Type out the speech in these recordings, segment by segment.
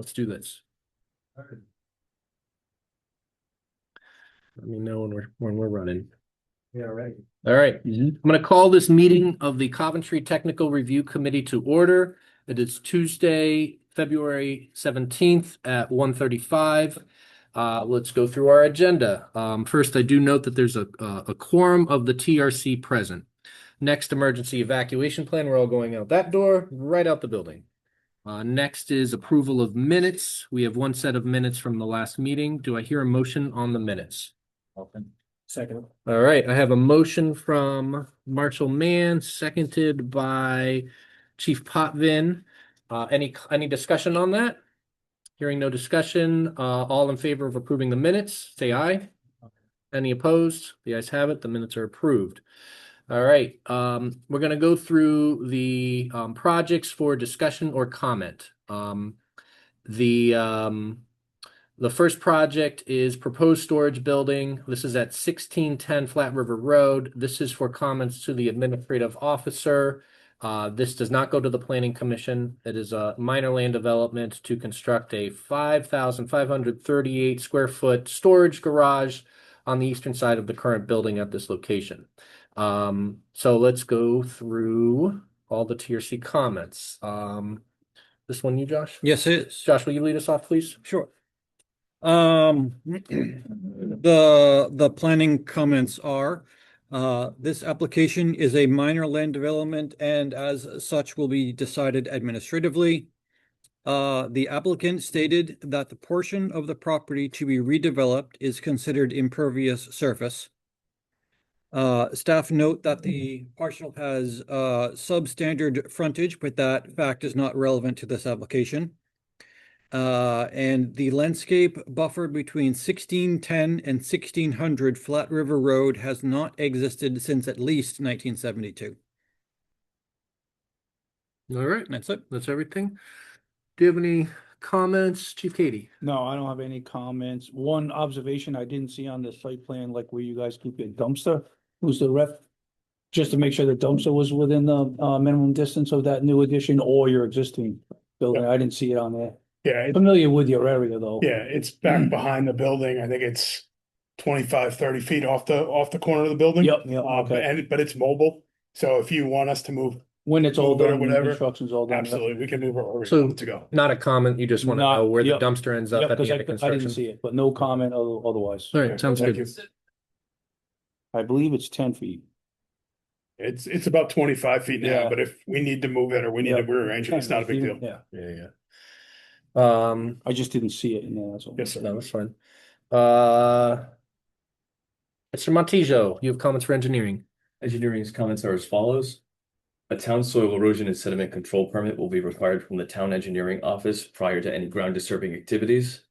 Let's do this. Let me know when we're running. Yeah, right. All right. I'm going to call this meeting of the Coventry Technical Review Committee to order. It is Tuesday, February 17th at 1:35. Let's go through our agenda. First, I do note that there's a quorum of the TRC present. Next, emergency evacuation plan. We're all going out that door, right out the building. Next is approval of minutes. We have one set of minutes from the last meeting. Do I hear a motion on the minutes? Open. Second. All right, I have a motion from Marshall Mann, seconded by Chief Potvin. Any discussion on that? Hearing no discussion, all in favor of approving the minutes, say aye. Any opposed? The ayes have it. The minutes are approved. All right, we're going to go through the projects for discussion or comment. The first project is proposed storage building. This is at 1610 Flat River Road. This is for comments to the administrative officer. This does not go to the planning commission. It is a minor land development to construct a 5,538 square foot storage garage on the eastern side of the current building at this location. So let's go through all the TRC comments. This one you, Josh? Yes, it is. Josh, will you lead us off, please? Sure. The planning comments are, this application is a minor land development and as such will be decided administratively. The applicant stated that the portion of the property to be redeveloped is considered impervious surface. Staff note that the parcel has substandard frontage, but that fact is not relevant to this application. And the landscape buffer between 1610 and 1600 Flat River Road has not existed since at least 1972. All right, That's it. that's everything. Do you have any comments, Chief Katie? No, I don't have any comments. One observation I didn't see on the site plan, like where you guys keep your dumpster, who's the ref? Just to make sure the dumpster was within the minimum distance of that new addition or your existing building. I didn't see it on there. Yeah, Familiar with your area though. yeah, it's back behind the building. I think it's 25, 30 feet off the corner of the building. Yep, okay. But it's mobile. So if you want us to move, When it's all Move it or done, when the whatever. construction's all done. absolutely, we can move it wherever So- you want it to go. Not a comment, you just want to Not- know where the yep. dumpster ends up Yep, at the because end of I didn't construction. see it, but no comment otherwise. All right, sounds Thank good. you. I believe it's 10 feet. It's about 25 feet now, Yeah. but if we need to move it or we need to Yeah. rearrange it, it's not a big deal. Yeah, Yeah. I just didn't see it in there, that's all. Yes, sir. No, that's fine. Mr. Montijo, you have comments for engineering. Engineering's comments are as follows. A town soil erosion and sediment control permit will be required from the town engineering office prior to any ground disturbing activities.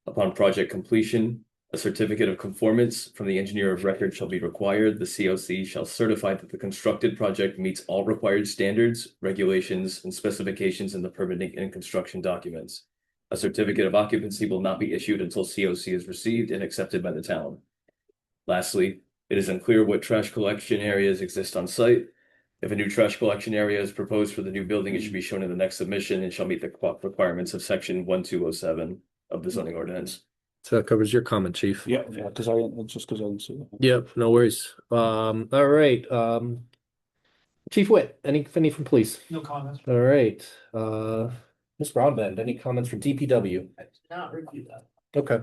Upon project completion, a certificate of conformance from the engineer of record shall be required. The COC shall certify that the constructed project meets all required standards, regulations, and specifications in the permitting and construction documents. A certificate of occupancy will not be issued until COC is received and accepted by the town. Lastly, it is unclear what trash collection areas exist on site. If a new trash collection area is proposed for the new building, it should be shown in the next submission and shall meet the requirements of section 1207 of the zoning ordinance. So that covers your comment, Chief. Yeah, because I didn't see it. Yep, no worries. All right. Chief Witt, any from police? No comments. All right. Ms. Broadbent, any comments for DPW? I did not review that. Okay.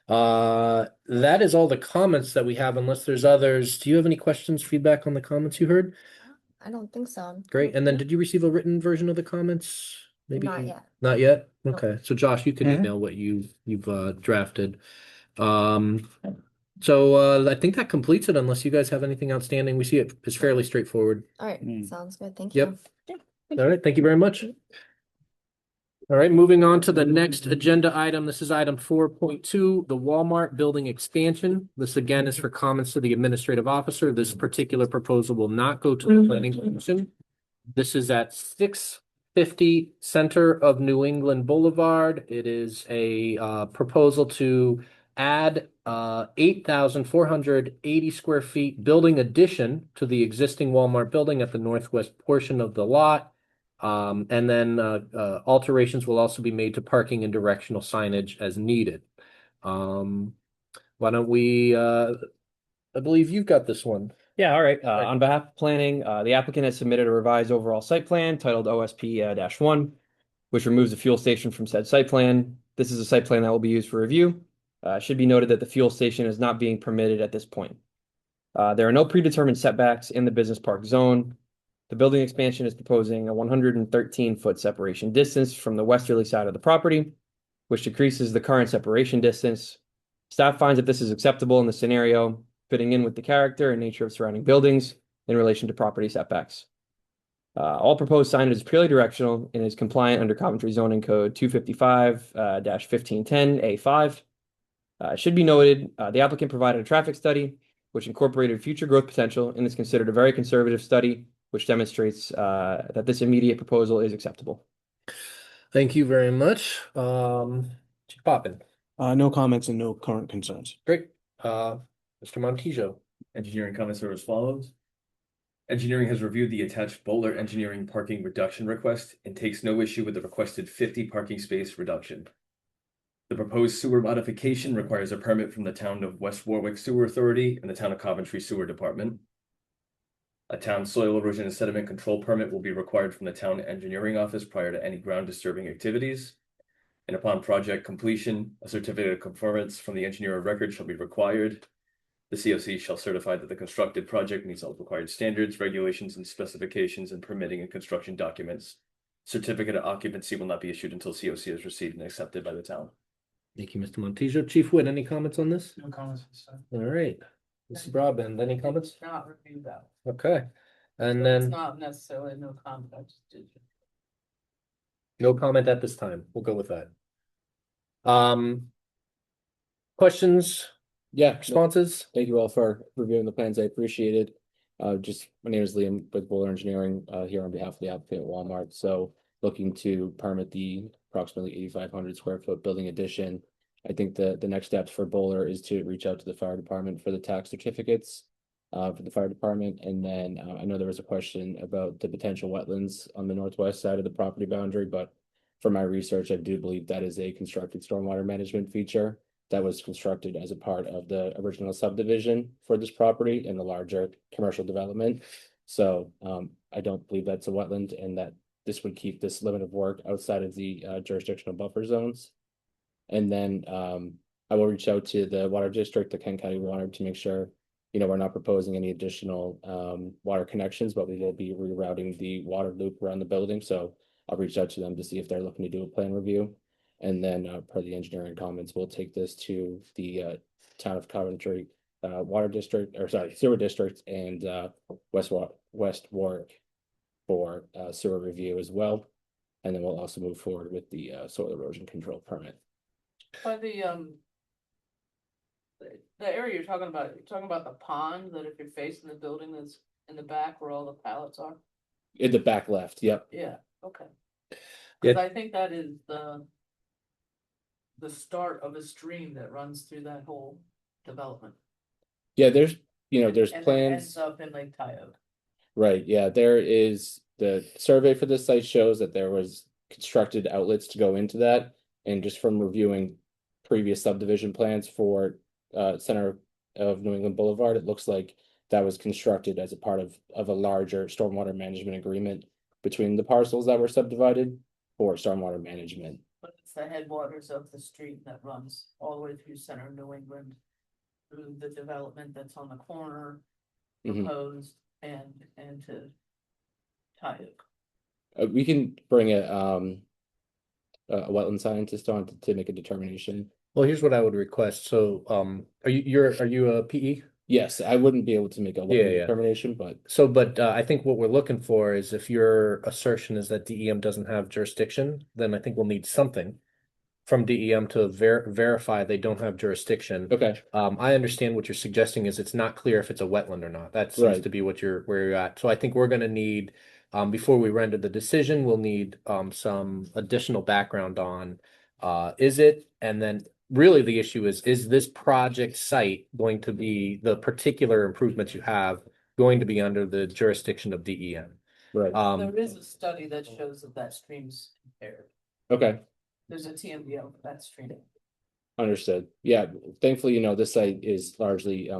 That is all the comments that we have, unless there's others. Do you have any questions, feedback on the comments you heard? I don't think so. Great. And then did you receive a written version of the comments? Maybe Not yet. Not yet? No. Okay. So Josh, you can Mhm. email what you've drafted. So I think that completes it unless you guys have anything outstanding. We see it is fairly straightforward. All right, Mm. sounds good. Thank Yep. you. All right, thank you very much. All right, moving on to the next agenda item. This is item 4.2, the Walmart building expansion. This again is for comments to the administrative officer. This particular proposal will not go to the planning commission. This is at 650 Center of New England Boulevard. It is a proposal to add 8,480 square feet building addition to the existing Walmart building at the northwest portion of the lot. And then alterations will also be made to parking and directional signage as needed. Why don't we, I believe you've got this one. Yeah, all right. Right. On behalf of planning, the applicant has submitted a revised overall site plan titled OSP-1, which removes the fuel station from said site plan. This is a site plan that will be used for review. It should be noted that the fuel station is not being permitted at this point. There are no predetermined setbacks in the business park zone. The building expansion is proposing a 113-foot separation distance from the westerly side of the property, which decreases the current separation distance. Staff finds that this is acceptable in the scenario, fitting in with the character and nature of surrounding buildings in relation to property setbacks. All proposed signage is purely directional and is compliant under Coventry Zoning Code 255-1510A5. It should be noted, the applicant provided a traffic study which incorporated future growth potential and is considered a very conservative study, which demonstrates that this immediate proposal is acceptable. Thank you very much. Chief Poppin. No comments and no current concerns. Great. Mr. Montijo. Engineering comments are as follows. Engineering has reviewed the attached Bowler Engineering parking reduction request and takes no issue with the requested 50 parking space reduction. The proposed sewer modification requires a permit from the town of West Warwick Sewer Authority and the town of Coventry Sewer Department. A town soil erosion and sediment control permit will be required from the town engineering office prior to any ground disturbing activities. And upon project completion, a certificate of conformance from the engineer of record shall be required. The COC shall certify that the constructed project meets all required standards, regulations, and specifications and permitting and construction documents. Certificate of occupancy will not be issued until COC is received and accepted by the town. Thank you, Mr. Montijo. Chief Wood, any comments on this? No comments, sir. All right. Mr. Broadbent, any comments? Not review that. Okay. And So then It's not necessarily no comment, I just did. no comment at this time. We'll go with that. Questions? Yeah, responses? Thank you all for reviewing the plans. I appreciate it. My name is Liam with Bowler Engineering, here on behalf of the applicant Walmart. So looking to permit the approximately 8,500 square foot building addition. I think the next steps for Bowler is to reach out to the fire department for the tax certificates for the fire department. And then I know there was a question about the potential wetlands on the northwest side of the property boundary, but from my research, I do believe that is a constructed stormwater management feature that was constructed as a part of the original subdivision for this property in the larger commercial development. So I don't believe that's a wetland, and that this would keep this limit of work outside of the jurisdictional buffer zones. And then I will reach out to the water district, the Kent County Water, to make sure, we're not proposing any additional water connections, but we will be rerouting the water loop around the building. So I'll reach out to them to see if they're looking to do a plan review. And then per the engineering comments, we'll take this to the town of Coventry water district, or sorry, sewer district, and West Warwick for sewer review as well. And then we'll also move forward with the soil erosion control permit. By the area you're talking about the pond, that if you're facing the building that's in the back where all the pallets are? In the back left, yep. Yeah, okay. Yeah. Cause I think that is the start of a stream that runs through that whole development. Yeah, there's there's And it plans. ends up in Lake Tioga. Right, yeah, there is, the survey for this site shows that there was constructed outlets to go into that. And just from reviewing previous subdivision plans for center of New England Boulevard, it looks like that was constructed as a part of a larger stormwater management agreement between the parcels that were subdivided for stormwater management. But it's the headwaters of the street that runs all the way through center of New England. Through the development that's on the corner, Mhm. proposed, and to Tioga. We can bring a wetland scientist on to make a determination. Well, here's what I would request. So, are you a PE? Yes, I wouldn't be able to make a Yeah, wetland yeah. determination, but So, but I think what we're looking for is, if your assertion is that DEM doesn't have jurisdiction, then I think we'll need something from DEM to verify they don't have jurisdiction. okay, I understand what you're suggesting is it's not clear if it's a wetland or not. That seems Right. to be where you're at. So I think we're gonna need, before we render the decision, we'll need some additional background on is it, and then really the issue is this project site going to be, the particular improvements you have going to be under the jurisdiction of DEM? Right, There is a study that shows that that stream's impaired. okay, There's a TMDL for that stream. understood. Yeah, thankfully, this site is largely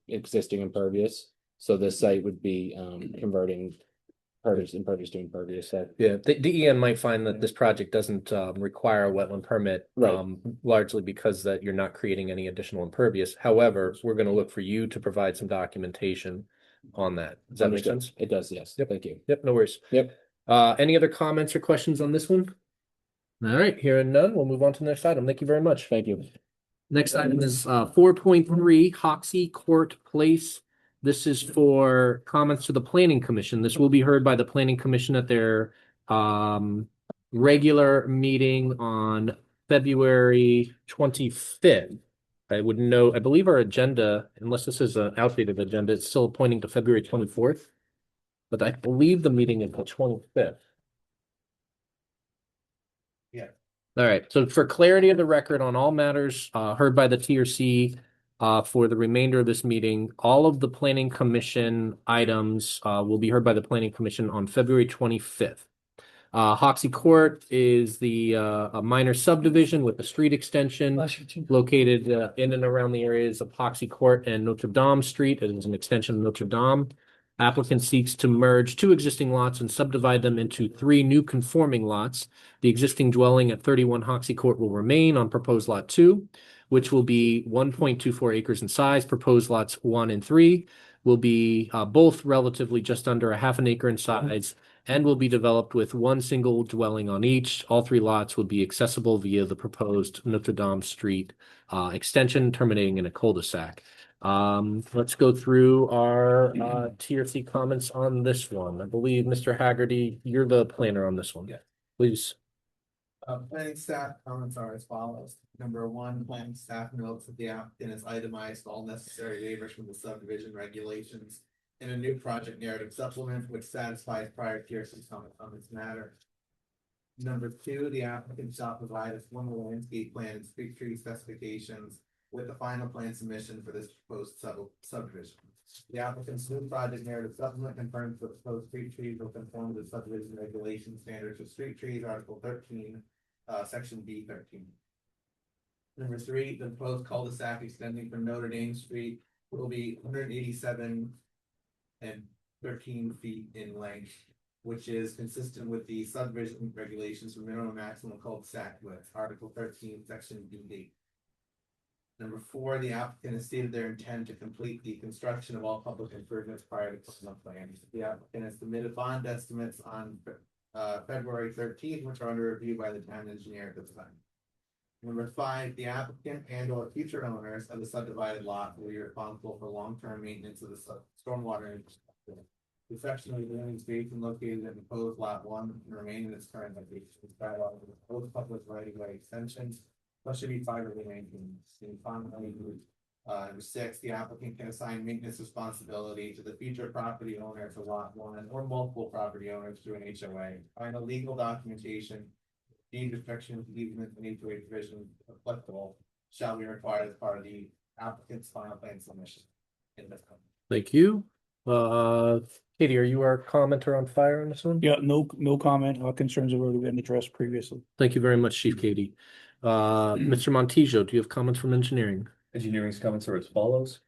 existing impervious. So this site would be converting impervious to impervious. So Yeah, the DEM might find that this project doesn't require a wetland permit. Right. Largely because that you're not creating any additional impervious. However, we're gonna look for you to provide some documentation on that. Does that make understood. sense? It does, yes. Yep. Thank you. Yep, no worries. Yep. Any other comments or questions on this one? All right, hearing none, we'll move on to the next item. Thank you very much. Thank you. Next item is 4.3 Hoxie Court Place. This is for comments to the Planning Commission. This will be heard by the Planning Commission at their regular meeting on February 25th. I would know, I believe our agenda, unless this is an outdated agenda, it's still pointing to February 24th. But I believe the meeting is the 25th. Yeah. All right, so for clarity of the record on all matters heard by the TRC for the remainder of this meeting, all of the Planning Commission items will be heard by the Planning Commission on February 25th. Hoxie Court is a minor subdivision with a street extension located in and around the areas of Hoxie Court and Notre Dame Street. It is an extension of Notre Dame. Applicant seeks to merge 2 existing lots and subdivide them into 3 new conforming lots. The existing dwelling at 31 Hoxie Court will remain on proposed lot 2, which will be 1.24 acres in size. Proposed lots 1 and 3 will be both relatively just under a half an acre in size and will be developed with 1 single dwelling on each. All 3 lots will be accessible via the proposed Notre Dame Street extension terminating in a cul-de-sac. Let's go through our TRC comments on this one. I believe Mr. Haggerty, you're the planner on this one. Yeah. Please. Planning staff comments are as follows. Number 1, planning staff notes that the applicant has itemized all necessary waivers from the subdivision regulations in a new project narrative supplement, which satisfies prior TRC comments on this matter. Number 2, the applicant shall provide a formal landscape plan and street tree specifications with the final plan submission for this proposed subdivision. The applicant's new project narrative supplement confirms the proposed street trees will conform to subdivision regulation standards for street trees, Article 13, Section B13. Number 3, the proposed cul-de-sac extending from Notre Dame Street will be 187 and 13 feet in length, which is consistent with the subdivision regulations for minimum and maximum cul-de-sac width, Article 13, Section B8. Number 4, the applicant has stated their intent to complete the construction of all public improvements prior to closing of plans. The applicant has submitted bond estimates on February 13th, which are under review by the town engineer at this time. Number 5, the applicant and or future owners of the subdivided lot will be responsible for long-term maintenance of the stormwater infrastructure. The section of the building station located in proposed lot 1 and remain in its current location. Proposed public right-of-way extensions. Should be privately maintained. Number 6, the applicant can assign maintenance responsibility to the future property owner for lot 1 or multiple property owners through an HOA. Final legal documentation, deed restrictions, easements, and HOA provisions applicable shall be required as part of the applicant's final plan submission. In this company. Thank you. Katie, are you our commenter on fire on this one? Yeah, no comment. Our concerns have already been addressed previously. Thank you very much, Chief Katie. Mr. Montijo, do you have comments from engineering? Engineering's comments are as follows.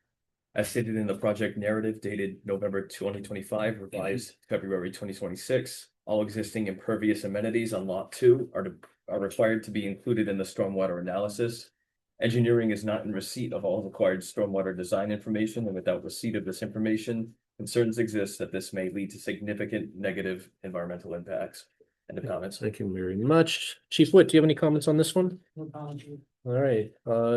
As stated in the project narrative dated November 2025, revised February 2026, all existing impervious amenities on lot 2 are required to be included in the stormwater analysis. Engineering is not in receipt of all required stormwater design information, and without receipt of this information, concerns exist that this may lead to significant negative environmental impacts. End of comments. Thank you very much. Chief Witt, do you have any comments on this one? No comment. All right,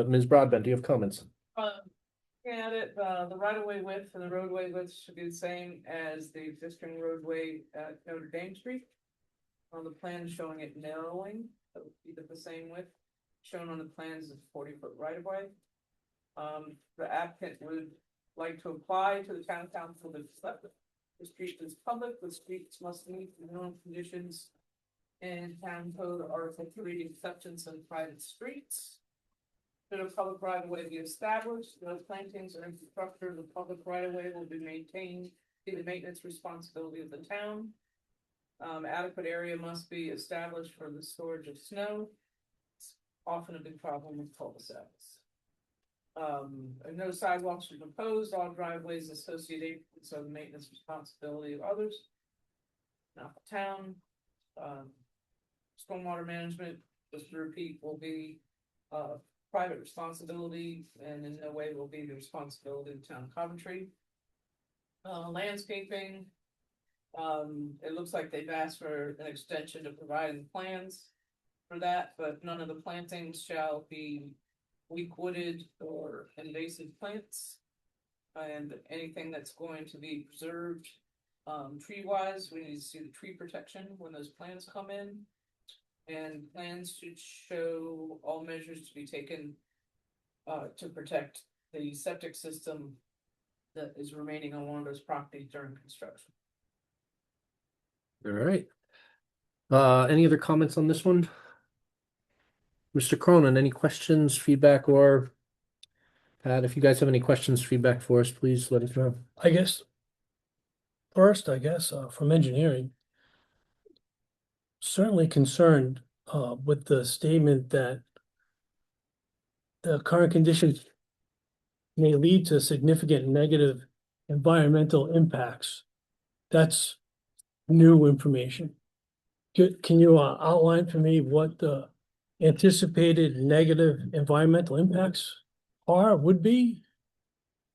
Ms. Broadbent, do you have comments? At it, the right of way width and the roadway width should be the same as the existing roadway at Notre Dame Street. On the plan showing it narrowing, that would be the same width. Shown on the plans is 40-foot right of way. The applicant would like to apply to the town council to select the street is public, the streets must meet the known conditions in town code article 3 acceptance of private streets. Should a public right of way be established, no plantings or infrastructure of the public right of way will be maintained, be the maintenance responsibility of the town. Adequate area must be established for the storage of snow. It's often a big problem with cul-de-sacs. No sidewalks are proposed, all driveways associated, so the maintenance responsibility of others. Not the town. Stormwater management, just to repeat, will be private responsibility and in no way will be the responsibility of the town of Coventry. Landscaping, it looks like they've asked for an extension to providing plans for that, but none of the plantings shall be weak wooded or invasive plants. And anything that's going to be preserved, tree wise, we need to see the tree protection when those plants come in. And plans should show all measures to be taken to protect the septic system that is remaining on one of those properties during construction. All right. Any other comments on this one? Mr. Cronin, any questions, feedback, or Pat, if you guys have any questions, feedback for us, please let us know. I guess, first, from engineering, certainly concerned with the statement that the current conditions may lead to significant negative environmental impacts. That's new information. Can you outline for me what the anticipated negative environmental impacts would be?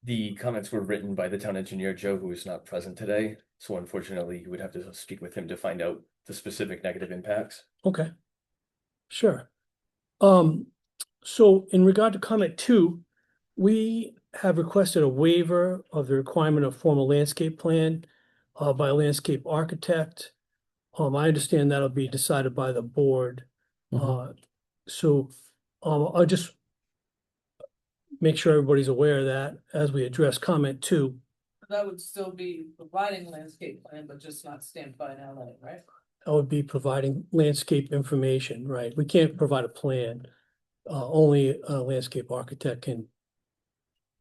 The comments were written by the town engineer, Joe, who is not present today. So unfortunately, you would have to speak with him to find out the specific negative impacts. Okay, sure. So in regard to comment 2, we have requested a waiver of the requirement of formal landscape plan by a landscape architect. I understand that'll be decided by the board. So I'll just make sure everybody's aware of that as we address comment 2. That would still be providing landscape plan, but just not stamped by an LA, right? That would be providing landscape information, right? We can't provide a plan. Only a landscape architect can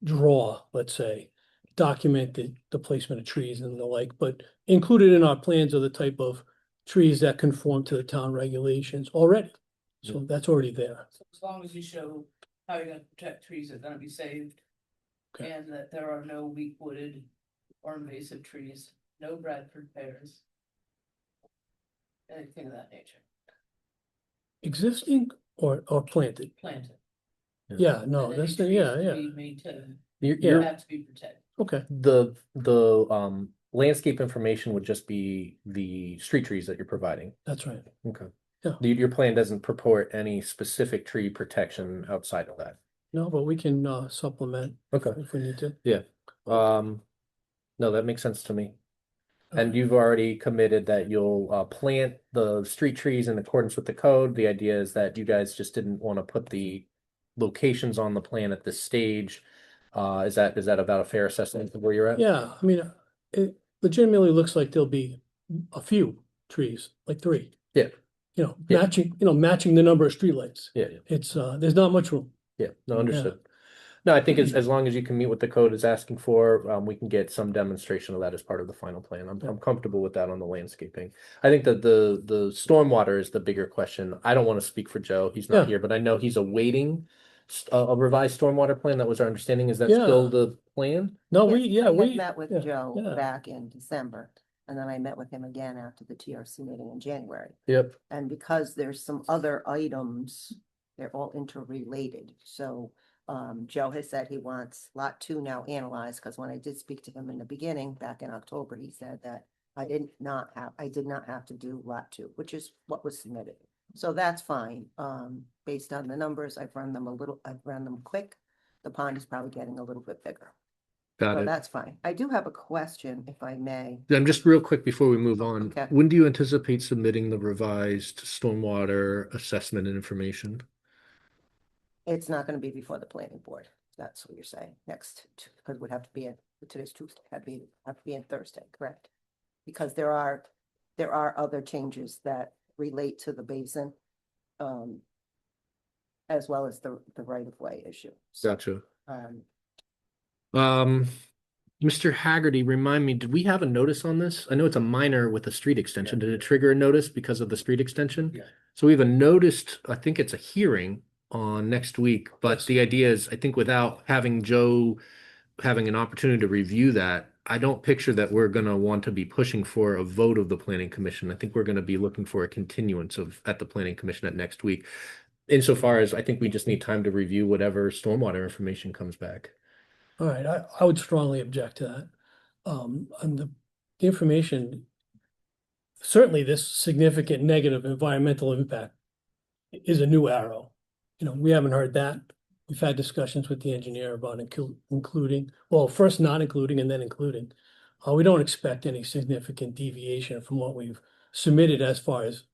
draw, let's say, document the placement of trees and the like, but included in our plans are the type of trees that conform to the town regulations already. So that's already there. So as long as you show how you're gonna protect trees that are gonna be saved. Okay. And that there are no weak wooded or invasive trees, no Bradford pears. Anything of that nature, Existing or planted? planted. Yeah, no, And any that's the, trees yeah, to yeah. be maintained, You're have to be protected. Okay, the landscape information would just be the street trees that you're providing. that's right. Okay. Yeah. Your plan doesn't purport any specific tree protection outside of that. No, but we can supplement Okay. if we need to. Yeah. No, that makes sense to me. And Alright. you've already committed that you'll plant the street trees in accordance with the code. The idea is that you guys just didn't want to put the locations on the plan at this stage. Is that about a fair assessment of where you're at? Yeah, I mean, it legitimately looks like there'll be a few trees, like 3. Yeah. Yeah. Yeah. Matching the number of streetlights. Yeah. It's there's not much room. Yeah. No, understood. No, I think as long as you can meet what the code is asking for, we can get some demonstration of that as part of the final plan. I'm comfortable with that on the landscaping. I think that the stormwater is the bigger question. I don't want to speak for Joe. He's not here, but I know he's awaiting a revised stormwater plan. That was our understanding. Is that still the plan? No, I had we met with Joe yeah. back in December, and then I met with him again after the TRC meeting in January. Yep. And because there's some other items, they're all interrelated, so Joe has said he wants lot 2 now analyzed, because when I did speak to him in the beginning, back in October, he said that I did not have to do lot 2, which is what was submitted. So that's fine. Based on the numbers, I've run them quick. The pond is probably getting a little bit bigger. Got So it. that's fine. I do have a question, if I may. Just real quick before we move on. Okay. When do you anticipate submitting the revised stormwater assessment and information? It's not gonna be before the planning board. That's what you're saying. Next, because it would have to be today's Tuesday, have to be in Thursday, correct? Because there are other changes that relate to the basin, as well as the right of way issue. So, Gotcha. um, Mr. Haggerty, remind me, did we have a notice on this? I know it's a minor with a street extension. Did it trigger a notice because of the street extension? Yeah. So we have a noticed, I think it's a hearing on next week, but Yes. the idea is, I think without having Joe having an opportunity to review that, I don't picture that we're gonna want to be pushing for a vote of the planning commission. I think we're gonna be looking for a continuance at the planning commission at next week. Insofar as I think we just need time to review whatever stormwater information comes back. All right, I would strongly object to that. And the information, certainly this significant negative environmental impact is a new arrow. You know, we haven't heard that. We've had discussions with the engineer about including, well, first not including and then including. We don't expect any significant deviation from what we've submitted as far as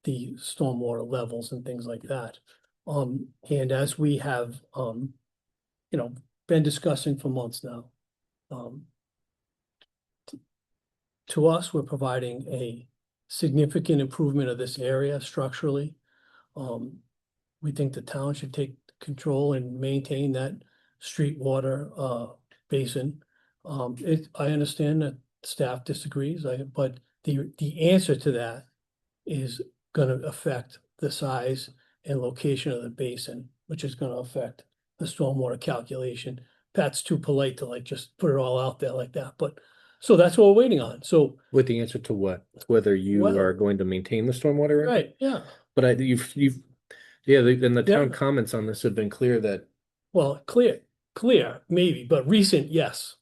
the stormwater levels and things like that. And as we have, you know, been discussing for months now, to us, we're providing a significant improvement of this area structurally. We think the town should take control and maintain that street water basin. I understand that staff disagrees, but the answer to that is gonna affect the size and location of the basin, which is gonna affect the stormwater calculation. Pat's too polite to like just put it all out there like that, but so that's what we're waiting on. So, With the answer to what? Whether you Well- are going to maintain the stormwater? right, yeah, But then the town Yeah. comments on this have been clear that well, clear, maybe, but recent, yes.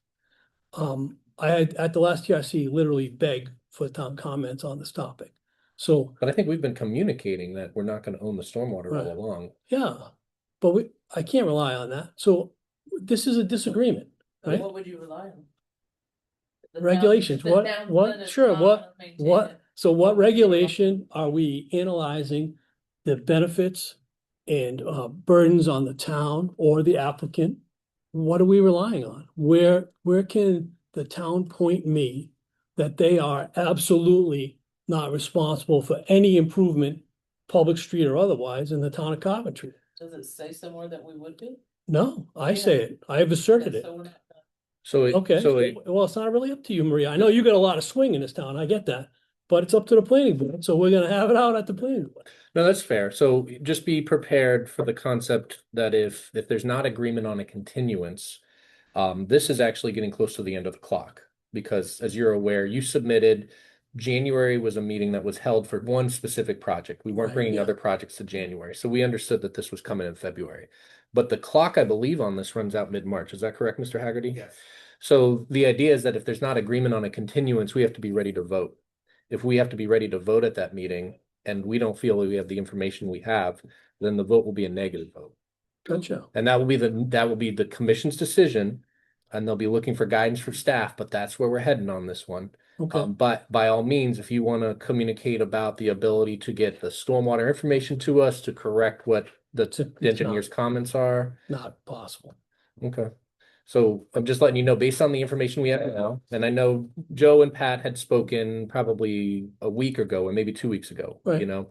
I had at the last TRC literally begged for town comments on this topic. So, but I think we've been communicating that we're not gonna own the stormwater Right. all along. yeah, but I can't rely on that. So this is a disagreement, right? What would you rely on? The town- Regulations, the what, town said what, it's sure, not what, gonna maintain what, it. so what What would you rely on? regulation are we analyzing the benefits and burdens on the town or the applicant? What are we relying on? Where can the town point me that they are absolutely not responsible for any improvement, public street or otherwise, in the town of Coventry? Does it say somewhere that we would be? No, I Yeah. say it. I have asserted Okay, it. so we're not- Okay, well, it's not really up to you, Maria. I know you got a lot of swing in this town. I get that. But it's up to the planning board, so we're gonna have it out at the planning board. No, that's fair. So just be prepared for the concept that if there's not agreement on a continuance, this is actually getting close to the end of the clock. Because as you're aware, you submitted, January was a meeting that was held for one specific project. We weren't Right, bringing yeah. other projects to January, so we understood that this was coming in February. But the clock, I believe, on this runs out mid-March. Is that correct, Mr. Haggerty? Yes. So the idea is that if there's not agreement on a continuance, we have to be ready to vote. If we have to be ready to vote at that meeting and we don't feel we have the information we have, then the vote will be a negative vote. Gotcha. And that will be the commission's decision. And they'll be looking for guidance from staff, but that's where we're heading on this one. Okay, But by all means, if you want to communicate about the ability to get the stormwater information to us to correct what the engineer's comments are. not possible. Okay. So I'm just letting you know, based on the information we have now, and I know Joe and Pat had spoken probably a week ago or maybe 2 weeks ago, Right. you know.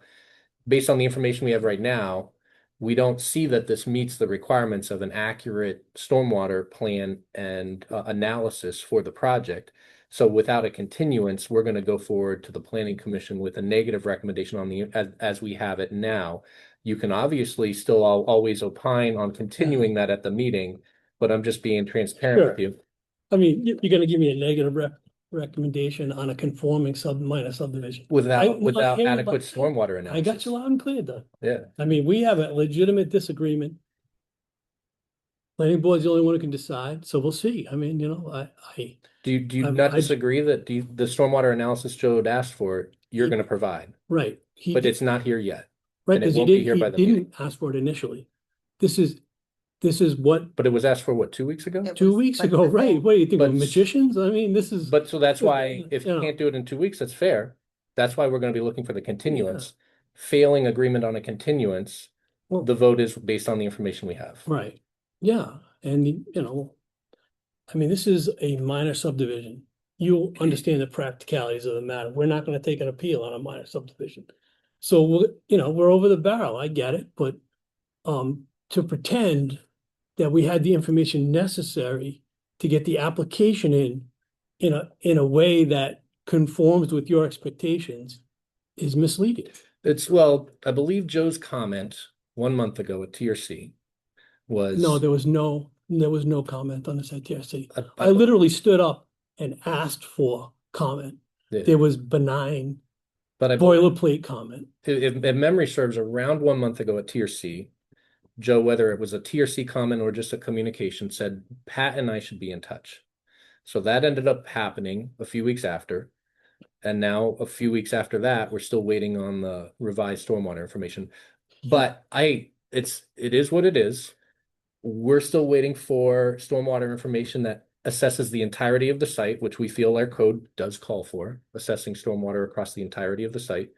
Based on the information we have right now, we don't see that this meets the requirements of an accurate stormwater plan and analysis for the project. So without a continuance, we're going to go forward to the planning commission with a negative recommendation on the, as we have it now. You can obviously still always opine on continuing that at the meeting, but I'm just being transparent with you. I mean, you're gonna give me a negative recommendation on a conforming minor subdivision. Without I'm not hearing adequate about- stormwater analysis. I got you loud and clear, Doug. Yeah. I mean, we have a legitimate disagreement. Planning board's the only one who can decide, so we'll see. I mean, you know, Do you I'm- not I- disagree that the stormwater analysis Joe had asked for, you're going to provide, right. but it's not here yet? Right, and it because he won't be here by he the meeting. didn't ask for it initially. This is what, But it was asked for what, 2 weeks ago? It 2 was weeks like ago, the right? thing- What do you think, we're But- magicians? I mean, this is. But so that's why, if you Yeah. can't do it in 2 weeks, that's fair. That's why we're going to be looking for the continuance. Failing agreement on a continuance, Well- the vote is based on the information we have. Right, yeah, and you know, I mean, this is a minor subdivision. You understand the practicalities of the matter. We're not gonna take an appeal on a minor subdivision. So we're over the barrel, I get it, but to pretend that we had the information necessary to get the application in a way that conforms with your expectations is misleading. Well, I believe Joe's comment 1 month ago at TRC was. No, there was no comment on this at TRC. I- I literally stood up and asked for comment. Yeah. There was benign But boilerplate comment. if memory serves, around 1 month ago at TRC, Joe, whether it was a TRC comment or just a communication, said Pat and I should be in touch. So that ended up happening a few weeks after. And now a few weeks after that, we're still waiting on the revised stormwater information. But it is what it is. We're still waiting for stormwater information that assesses the entirety of the site, which we feel our code does call for, assessing stormwater across the entirety of the site.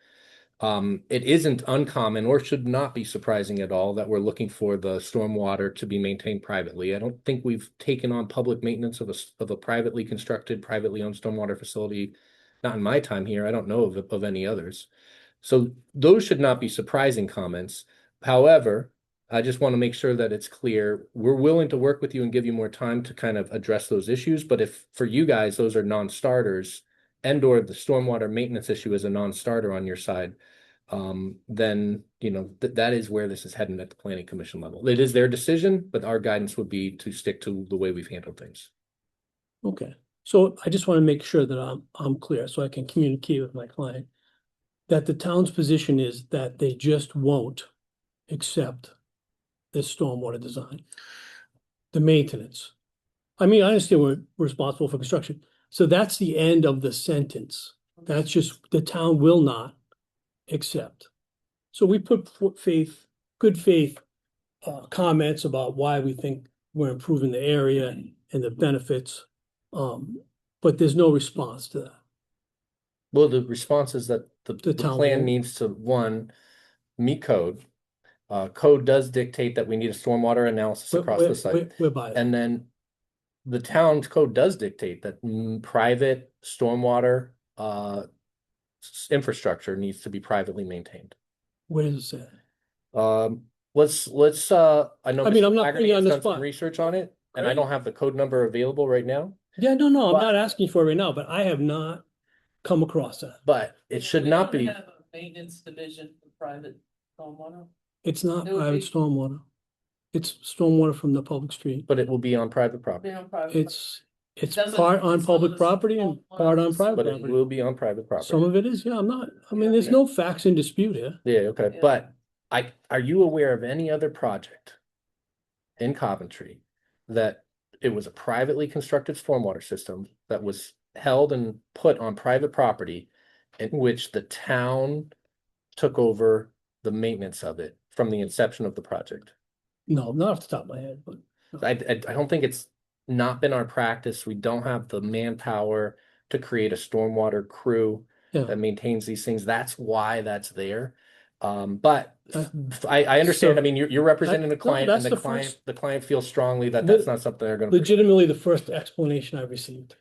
It isn't uncommon or should not be surprising at all that we're looking for the stormwater to be maintained privately. I don't think we've taken on public maintenance of a privately constructed, privately owned stormwater facility. Not in my time here. I don't know of any others. So those should not be surprising comments. However, I just want to make sure that it's clear. We're willing to work with you and give you more time to kind of address those issues. But if for you guys, those are non-starters and or the stormwater maintenance issue is a non-starter on your side, then, that is where this is heading at the planning commission level. It is their decision, but our guidance would be to stick to the way we've handled things. Okay, so I just want to make sure that I'm clear so I can communicate with my client that the town's position is that they just won't accept this stormwater design, the maintenance. I mean, I understand we're responsible for construction. So that's the end of the sentence. That's just, the town will not accept. So we put good faith comments about why we think we're improving the area and the benefits. But there's no response to that. Well, the response is that the town plan will- needs to, one, meet code. Code does dictate that we need a stormwater analysis across the site. We're by that. And then the town's code does dictate that private stormwater infrastructure needs to be privately maintained. Where does it say? Let's I know I mean, Mr. I'm not Flaherty putting you on has the done some spot. research on it, and I Great. don't have the code number available right now, Yeah, no, I'm But- not asking for it right now, but I have not come across that. but it should We not don't be. have a Maintenance division for private stormwater. It's not It would private be- stormwater. It's stormwater from the public street. But it will be on private property. They don't private. It's doesn't- part on it's not public a property and small part on ones, private But it property. will be on private property. Some of it is, yeah, I mean, Yeah. there's no facts in dispute here. Yeah, okay, Yeah. but are you aware of any other project in Coventry that it was a privately constructed stormwater system that was held and put on private property in which the town took over the maintenance of it from the inception of the project? No, not off the top of my head, but I don't think it's not been our practice. We don't have the manpower to create a stormwater crew yeah. that maintains these things. That's why that's there. But Uh, I understand. so I mean, you're representing the no, client, that's and the the client, first- the client feels strongly that Le- that's not something they're going to. Legitimately, the first explanation I received.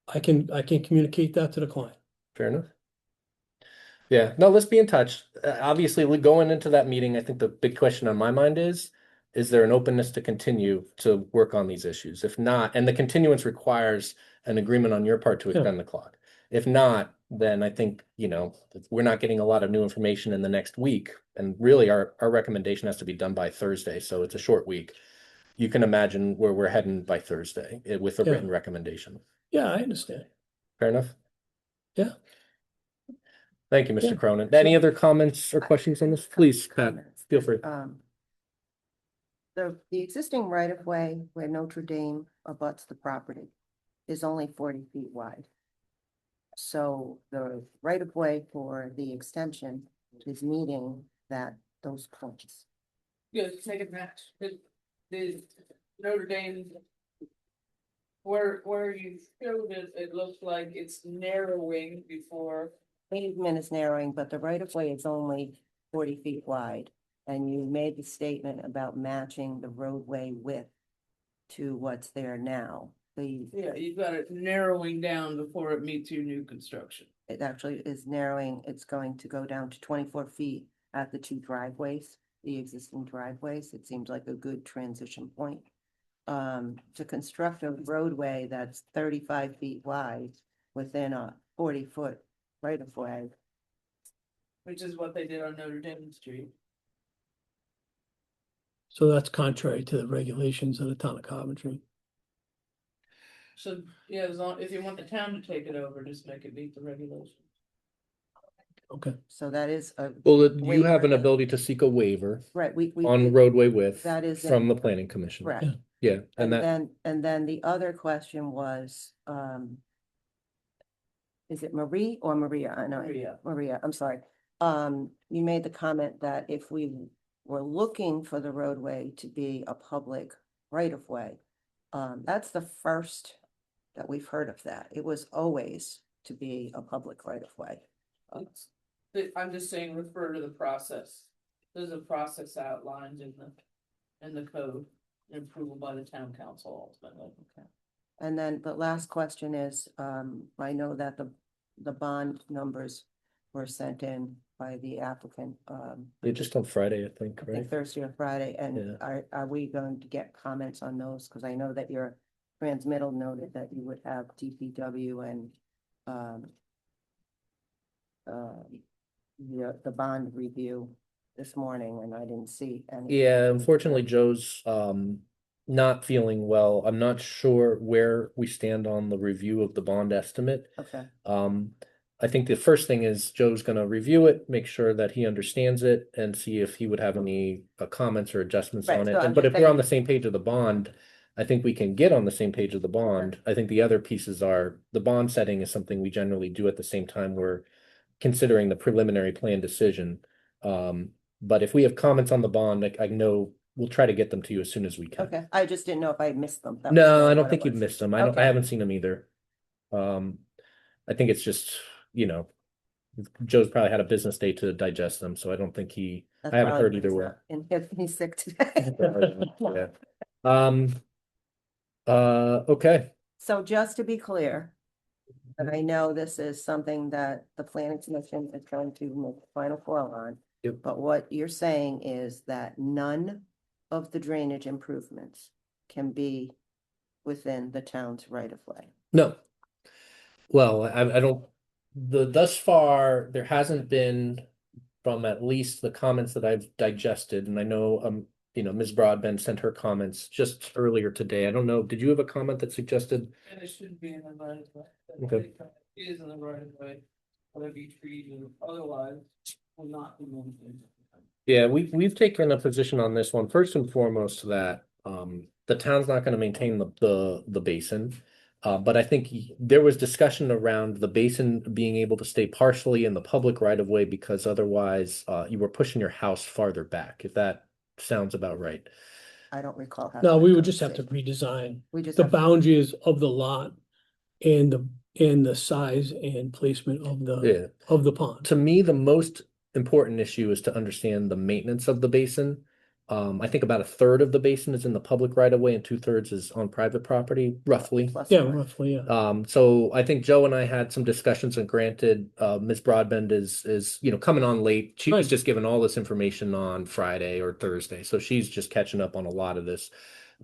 I can communicate that to the client. Fair enough. Yeah, no, let's be in touch. Obviously, going into that meeting, I think the big question on my mind is there an openness to continue to work on these issues? If not, and the continuance requires an agreement on your part to Yeah. extend the clock. If not, then I think, if we're not getting a lot of new information in the next week. And really our recommendation has to be done by Thursday, so it's a short week. You can imagine where we're heading by Thursday with a Yeah. written recommendation. Yeah, I understand. Fair enough? Yeah. Thank you, Mr. Yeah. Cronin. Any other comments or questions on this? Please, Pat, Comments. feel free. The existing right of way where Notre Dame abuts the property is only 40 feet wide. So the right of way for the extension is meeting those points. Yeah, take it match. The Notre Dame. Where you showed it, it looks like it's narrowing before. Pavement is narrowing, but the right of way is only 40 feet wide. And you made the statement about matching the roadway width to what's there now. Yeah, you've got it narrowing down before it meets your new construction. It actually is narrowing. It's going to go down to 24 feet at the two driveways, the existing driveways. It seems like a good transition point. to construct a roadway that's 35 feet wide within a 40-foot right of way. Which is what they did on Notre Dame Street. So that's contrary to the regulations of the town of Coventry. So, yeah, as long, if you want the town to take it over, just make it meet the regulations. Okay. So that is a, Well, you have an Waiver. ability to seek a waiver right, we. on roadway width That is in- from the planning commission. Correct. Yeah, And and then the other question was, is it Marie or Maria? I know. Maria, I'm sorry. You made the comment that if we were looking for the roadway to be a public right of way, that's the first that we've heard of that. It was always to be a public right of way. I'm just saying, refer to the process. There's a process outlined in the code, and approval by the town council ultimately. Okay. And then the last question is, I know that the bond numbers were sent in by the applicant, yeah, just on Friday, I think, I right? think Thursday or Friday, and Yeah. are we going to get comments on those? Because I know that your transmittal noted that you would have DPW and the bond review this morning, and I didn't see any. Yeah, unfortunately, Joe's not feeling well. I'm not sure where we stand on the review of the bond estimate. Okay, I think the first thing is Joe's gonna review it, make sure that he understands it, and see if he would have any comments or adjustments Right, on it. so I'm But just if we're on saying- the same page of the bond, I think we can get on the same page of the bond. I think the other pieces are, the bond setting is something we generally do at the same time we're considering the preliminary plan decision. But if we have comments on the bond, I know we'll try to get them to you as soon as we can. okay, I just didn't know if I missed them. That was No, really I don't what it think you've was. missed them. I Okay. haven't seen them either. I think it's just, Joe's probably had a business day to digest them, so I don't think That's I haven't probably heard why either he's way. not in- he's sick today. Yeah. Okay. So just to be clear, and I know this is something that the planning commission is going to make a final call on. Yep. But what you're saying is that none of the drainage improvements can be within the town's right of way. No. Well, I don't, thus far, there hasn't been, from at least the comments that I've digested, and I know, Ms. Broadbent sent her comments just earlier today. I don't know, did you have a comment that suggested? And it should be in the right of way. Okay. It is in the right of way, whatever be treated, otherwise will not be maintained. Yeah, we've taken a position on this one, first and foremost, that the town's not gonna maintain the basin. But I think there was discussion around the basin being able to stay partially in the public right of way, because otherwise you were pushing your house farther back, if that sounds about right. I don't recall. how No, to we would go just have to see. redesign We just the have- boundaries of the lot and the size and placement of Yeah. the pond. To me, the most important issue is to understand the maintenance of the basin. I think about a third of the basin is in the public right of way and 2/3 is on private property, roughly. Plus Yeah, or- roughly, yeah. So I think Joe and I had some discussions, and granted, Ms. Broadbent is coming on late. She was Right. just given all this information on Friday or Thursday, so she's just catching up on a lot of this.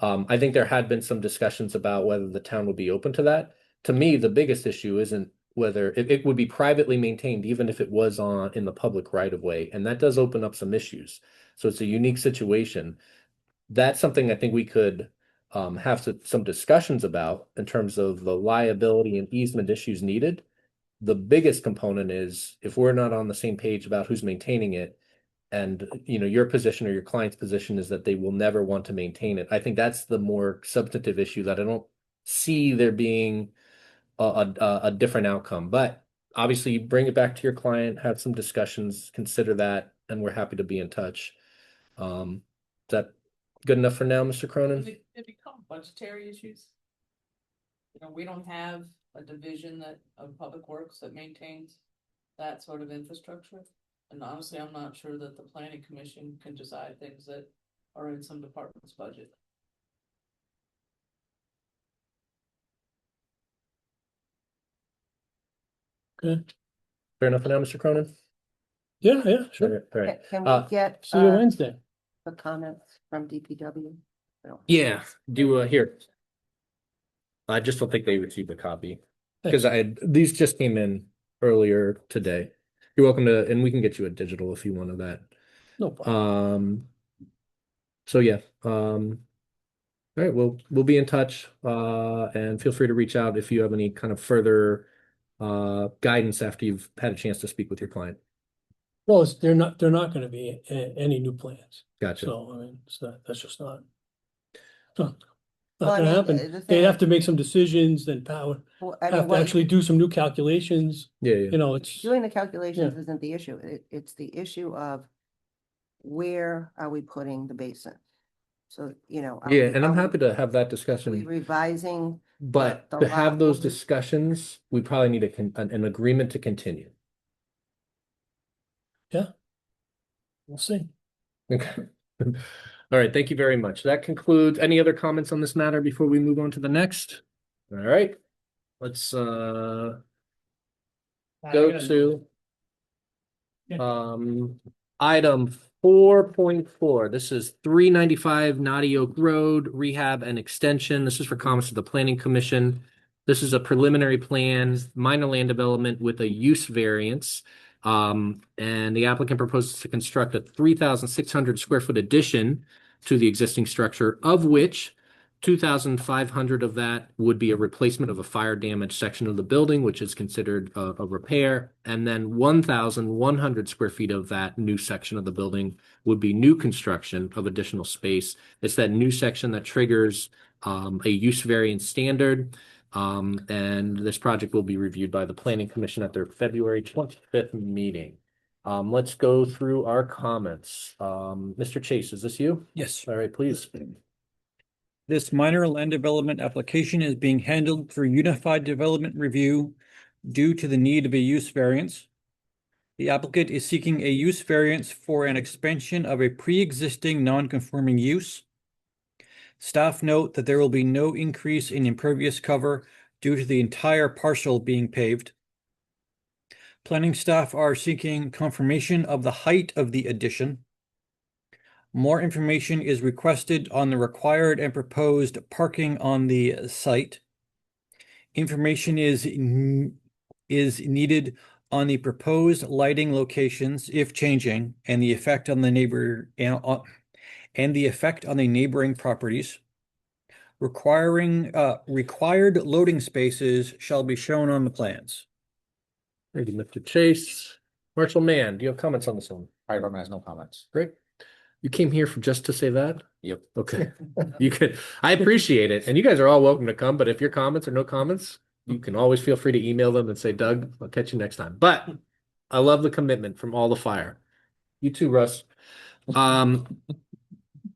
I think there had been some discussions about whether the town would be open to that. To me, the biggest issue isn't whether it would be privately maintained, even if it was in the public right of way, and that does open up some issues. So it's a unique situation. That's something I think we could have some discussions about in terms of the liability and easement issues needed. The biggest component is if we're not on the same page about who's maintaining it, and your position or your client's position is that they will never want to maintain it. I think that's the more substantive issue that I don't see there being a different outcome. But obviously, bring it back to your client, have some discussions, consider that, and we're happy to be in touch. Is that good enough for now, Mr. Cronin? They become budgetary issues. We don't have a division of public works that maintains that sort of infrastructure. And honestly, I'm not sure that the planning commission can decide things that are in some department's budget. Okay. Fair enough for now, Mr. Cronin? Yeah, yeah, sure. All right. Can we get See you Wednesday. the comments from DPW? Yeah, do here. I just don't think they received a copy because these just came in earlier today. You're welcome to, and we can get you a digital if you wanted that. No problem. So yeah, all right, we'll be in touch, and feel free to reach out if you have any kind of further guidance after you've had a chance to speak with your client. Well, they're not gonna be any new plans. Gotcha. So, I mean, that's just not Well, I gonna mean, happen. the They thing- have to make some decisions, then power, Well, I mean, have to what- actually do some new calculations. Yeah, You know, it's, Doing the calculations isn't the issue. It's the issue of where are we putting the basin? So, you know. Yeah, and I'm happy to have that discussion. Revising. But the to have lot those line. discussions, we probably need an agreement to continue. we'll see. Okay. All right, thank you very much. That concludes. Any other comments on this matter before we move on to the next? All right, let's go to item 4.4. This is 395 Knotty Oak Road, rehab and extension. This is for comments to the Planning Commission. This is a preliminary plan, minor land development with a use variance. And the applicant proposes to construct a 3,600 square foot addition to the existing structure, of which 2,500 of that would be a replacement of a fire damaged section of the building, which is considered a repair. And then 1,100 square feet of that new section of the building would be new construction of additional space. It's that new section that triggers a use variance standard. And this project will be reviewed by the Planning Commission at their February 25th meeting. Let's go through our comments. Mr. Chase, is this you? Yes. All right, please. This minor land development application is being handled through Unified Development Review due to the need of a use variance. The applicant is seeking a use variance for an expansion of a pre-existing non-conforming use. Staff note that there will be no increase in impervious cover due to the entire parcel being paved. Planning staff are seeking confirmation of the height of the addition. More information is requested on the required and proposed parking on the site. Information is needed on the proposed lighting locations, if changing, and the effect on the neighboring properties. Required loading spaces shall be shown on the plans. Thank you, Mr. Chase. Marshall Mann, do you have comments on this one? Fire department has no comments. Great. You came here for just to say that? Yep. Okay. You could, I appreciate it. And you guys are all welcome to come, but if your comments are no comments, you can always feel free to email them and say, Doug, I'll catch you next time. But I love the commitment from all the fire. You too, Russ. Mr.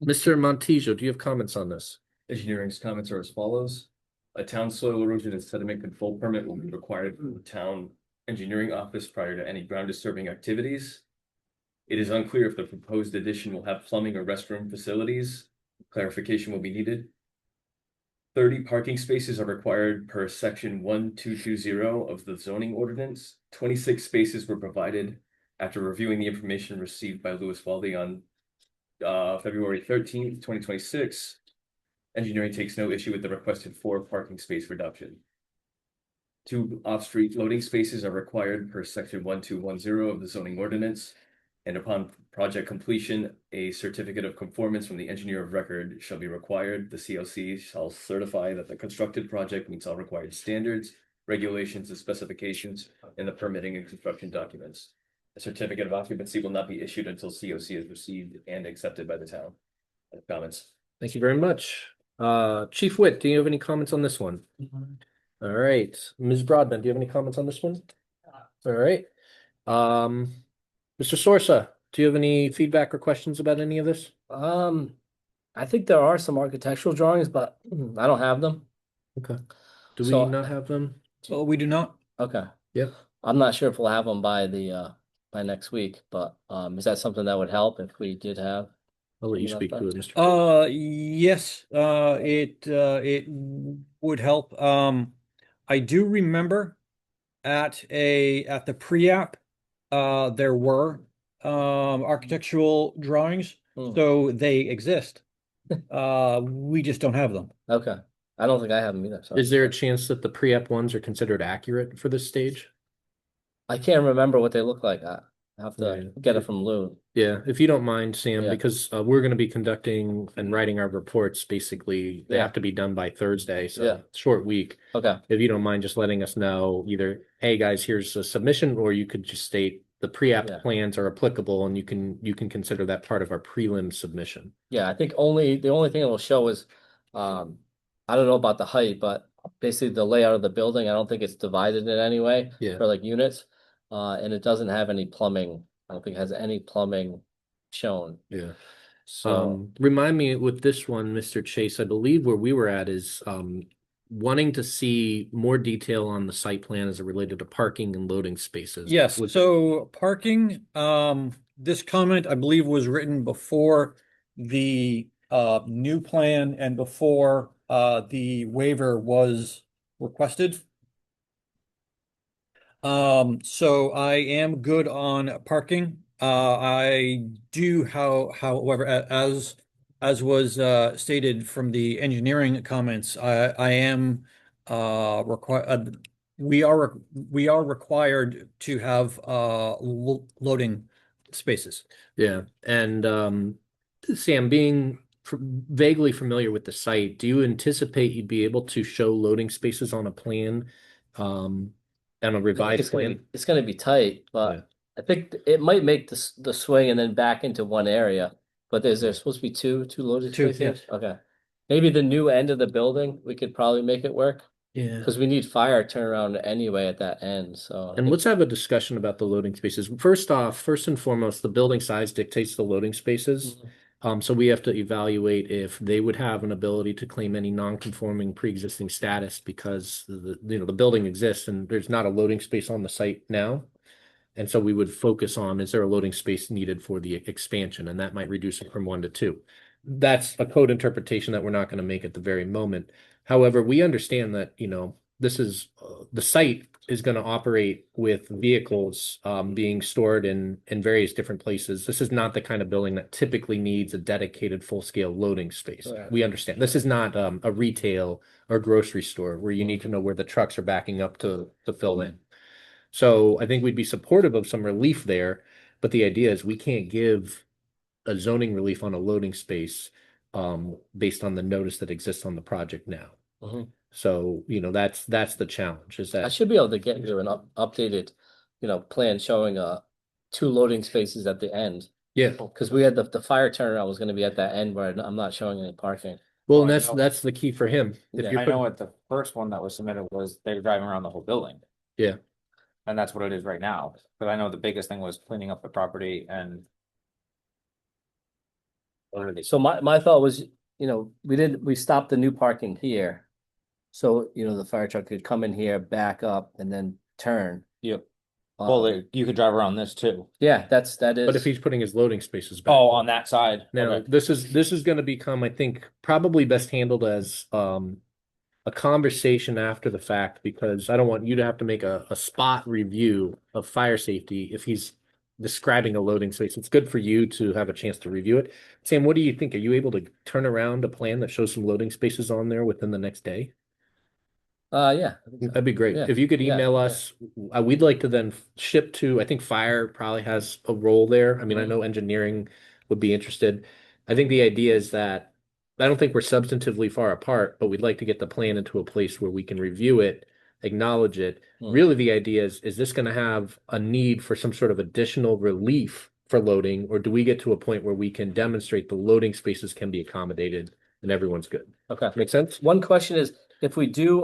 Montijo, do you have comments on this? Engineering's comments are as follows. A town soil erosion and sediment control permit will be required from the town engineering office prior to any ground disturbing activities. It is unclear if the proposed addition will have plumbing or restroom facilities. Clarification will be needed. 30 parking spaces are required per section 1220 of the zoning ordinance. 26 spaces were provided after reviewing the information received by Louis Waldy on February 13th, 2026. Engineering takes no issue with the requested 4 parking space reduction. 2 off-street loading spaces are required per section 1210 of the zoning ordinance. And upon project completion, a certificate of conformance from the engineer of record shall be required. The CLC shall certify that the constructed project meets all required standards, regulations, and specifications in the permitting and construction documents. A certificate of occupancy will not be issued until COC is received and accepted by the town. Comments? Thank you very much. Chief Witt, do you have any comments on this one? All right. Ms. Broadbent, do you have any comments on this one? All right. Mr. Sorsa, do you have any feedback or questions about any of this? I think there are some architectural drawings, but I don't have them. Okay. Do So- we not have them? So we do not. Okay. Yep. I'm not sure if we'll have them by by next week, but is that something that would help if we did have? I'll let you Enough speak to time? it, Mr. Yes, it would help. I do remember at the pre-app, there were architectural drawings, so they exist. We just don't have them. Okay, I don't think I have them either, so. Is there a chance that the pre-app ones are considered accurate for this stage? I can't remember what they look like. I have to Yeah. get it from Lou. Yeah, if you don't mind, Sam, Yeah. because we're going to be conducting and writing our reports, basically, they Yeah. have to be done by Thursday, so Yeah. short week. Okay, If you don't mind just letting us know either, hey, guys, here's a submission, or you could just state the pre-app Yeah. plans are applicable and you can consider that part of our prelim submission. yeah, I think the only thing it will show is, I don't know about the height, but basically the layout of the building, I don't think it's divided in any way Yeah. for like units. And it doesn't have any plumbing. I don't think it has any plumbing shown. Yeah. So, Remind me with this one, Mr. Chase, I believe where we were at is wanting to see more detail on the site plan as it related to parking and loading spaces. Yes, so parking, this comment, I believe, was written before the new plan and before the waiver was requested. So I am good on parking. I do however, as was stated from the engineering comments, I am required we are required to have loading spaces. Yeah, and Sam, being vaguely familiar with the site, do you anticipate you'd be able to show loading spaces on a plan, on a revised plan? it's gonna be tight, but Yeah. I think it might make the swing and then back into one area. But there's supposed to be two loading Two, spaces? yes. Okay. Maybe the new end of the building, we could probably make it work, Yeah. because we need fire turnaround anyway at that end, so. I And think- let's have a discussion about the loading spaces. First off, first and foremost, the building size dictates the loading spaces. So we have to evaluate if they would have an ability to claim any non-conforming pre-existing status because the building exists and there's not a loading space on the site now. And so we would focus on, is there a loading space needed for the expansion? And that might reduce it from 1 to 2. That's a code interpretation that we're not going to make at the very moment. However, we understand that, this is the site is going to operate with vehicles being stored in various different places. This is not the kind of building that typically needs a dedicated full-scale loading space. Right. We understand. This is not a retail or grocery store where you need to know where the trucks are backing up to fill in. So I think we'd be supportive of some relief there, but the idea is we can't give a zoning relief on a loading space based on the notice that exists on the project now. Mhm. So, that's the challenge is I that, should be able to get you an updated, plan showing 2 loading spaces at the end. yeah. Because we had the fire turnaround was gonna be at that end where I'm not showing any parking. Well, Well, and I that's know- that's the key for him. If Yeah. you're I put- know what the first one that was submitted was they were driving around the whole building. Yeah. And that's what it is right now, but I know the biggest thing was cleaning up the property and. What are they? So my thought was, we stopped the new parking here. So, the fire truck could come in here, back up and then turn. Yep. Well, you could drive around this too. Yeah, that is. But if he's putting his loading spaces back. Oh, on that side. Now, Okay. this is going to become, I think, probably best handled as a conversation after the fact, because I don't want you to have to make a spot review of fire safety if he's describing a loading space. It's good for you to have a chance to review it. Sam, what do you think? Are you able to turn around a plan that shows some loading spaces on there within the next day? Yeah. I think so. That'd be great. Yeah. If you could Yeah, email yeah. us, we'd like to then ship to, I think fire probably has a role there. I mean, I know engineering would be interested. I think the idea is that I don't think we're substantively far apart, but we'd like to get the plan into a place where we can review it, acknowledge it. Really, the idea is this going to have a need for some sort of additional relief for loading, or do we get to a point where we can demonstrate the loading spaces can be accommodated and everyone's good? Okay. Make sense? One question is, if we do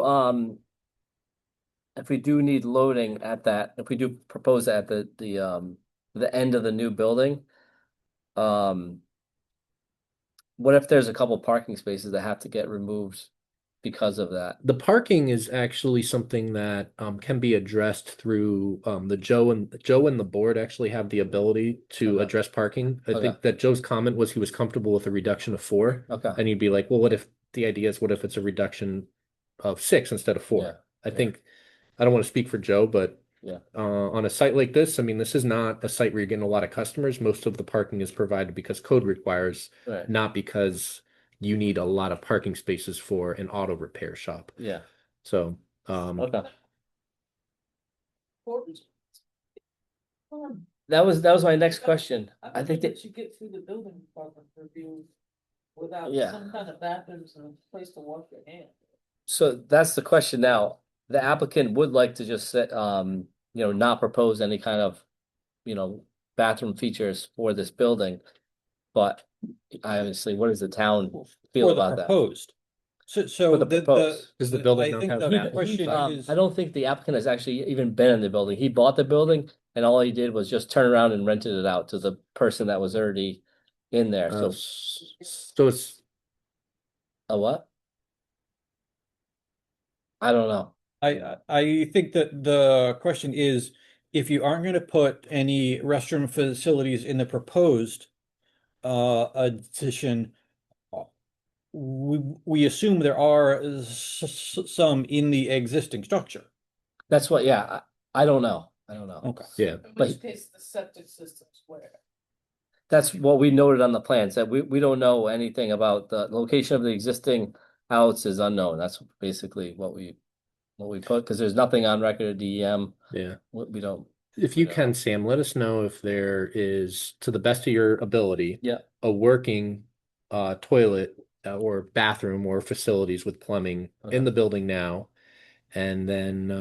need loading at that, if we do propose that at the end of the new building, what if there's a couple parking spaces that have to get removed because of that? The parking is actually something that can be addressed through the Joe and the board actually have the ability to Okay. address parking. I Okay. think that Joe's comment was he was comfortable with a reduction of 4. Okay. And you'd be like, well, what if it's a reduction of 6 instead of 4? Yeah, I think, I don't want to speak for Joe, but Yeah. on a site like this, I mean, this is not a site where you're getting a lot of customers. Most of the parking is provided because code requires, Right. not because you need a lot of parking spaces for an auto repair shop. Yeah, So, okay. Important. That was my next question. I think that, you get through the building department review without Yeah. some kind of bathrooms and a place to wash your hands. so that's the question now. The applicant would like to just set, not propose any kind of, bathroom features for this building. But obviously, what does the town feel For the about that? proposed. So, For the proposed. Does the building I not think have the bathrooms? question is. I don't think the applicant has actually even been in the building. He bought the building and all he did was just turn around and rented it out to the person that was already in there. So So it's a what? I don't know. I think that the question is, if you aren't going to put any restroom facilities in the proposed addition, we assume there are some in the existing structure. That's what, yeah, I don't know. I don't know. Okay. yeah. In But- which case, the septic system's where? That's what we noted on the plans, that we don't know anything about the location of the existing house is unknown. That's basically what we put, because there's nothing on record of DEM. Yeah. We don't. If you can, Sam, let us know if there is, to the best of your ability, Yeah. a working toilet or bathroom or facilities with plumbing Okay. in the building now. And then,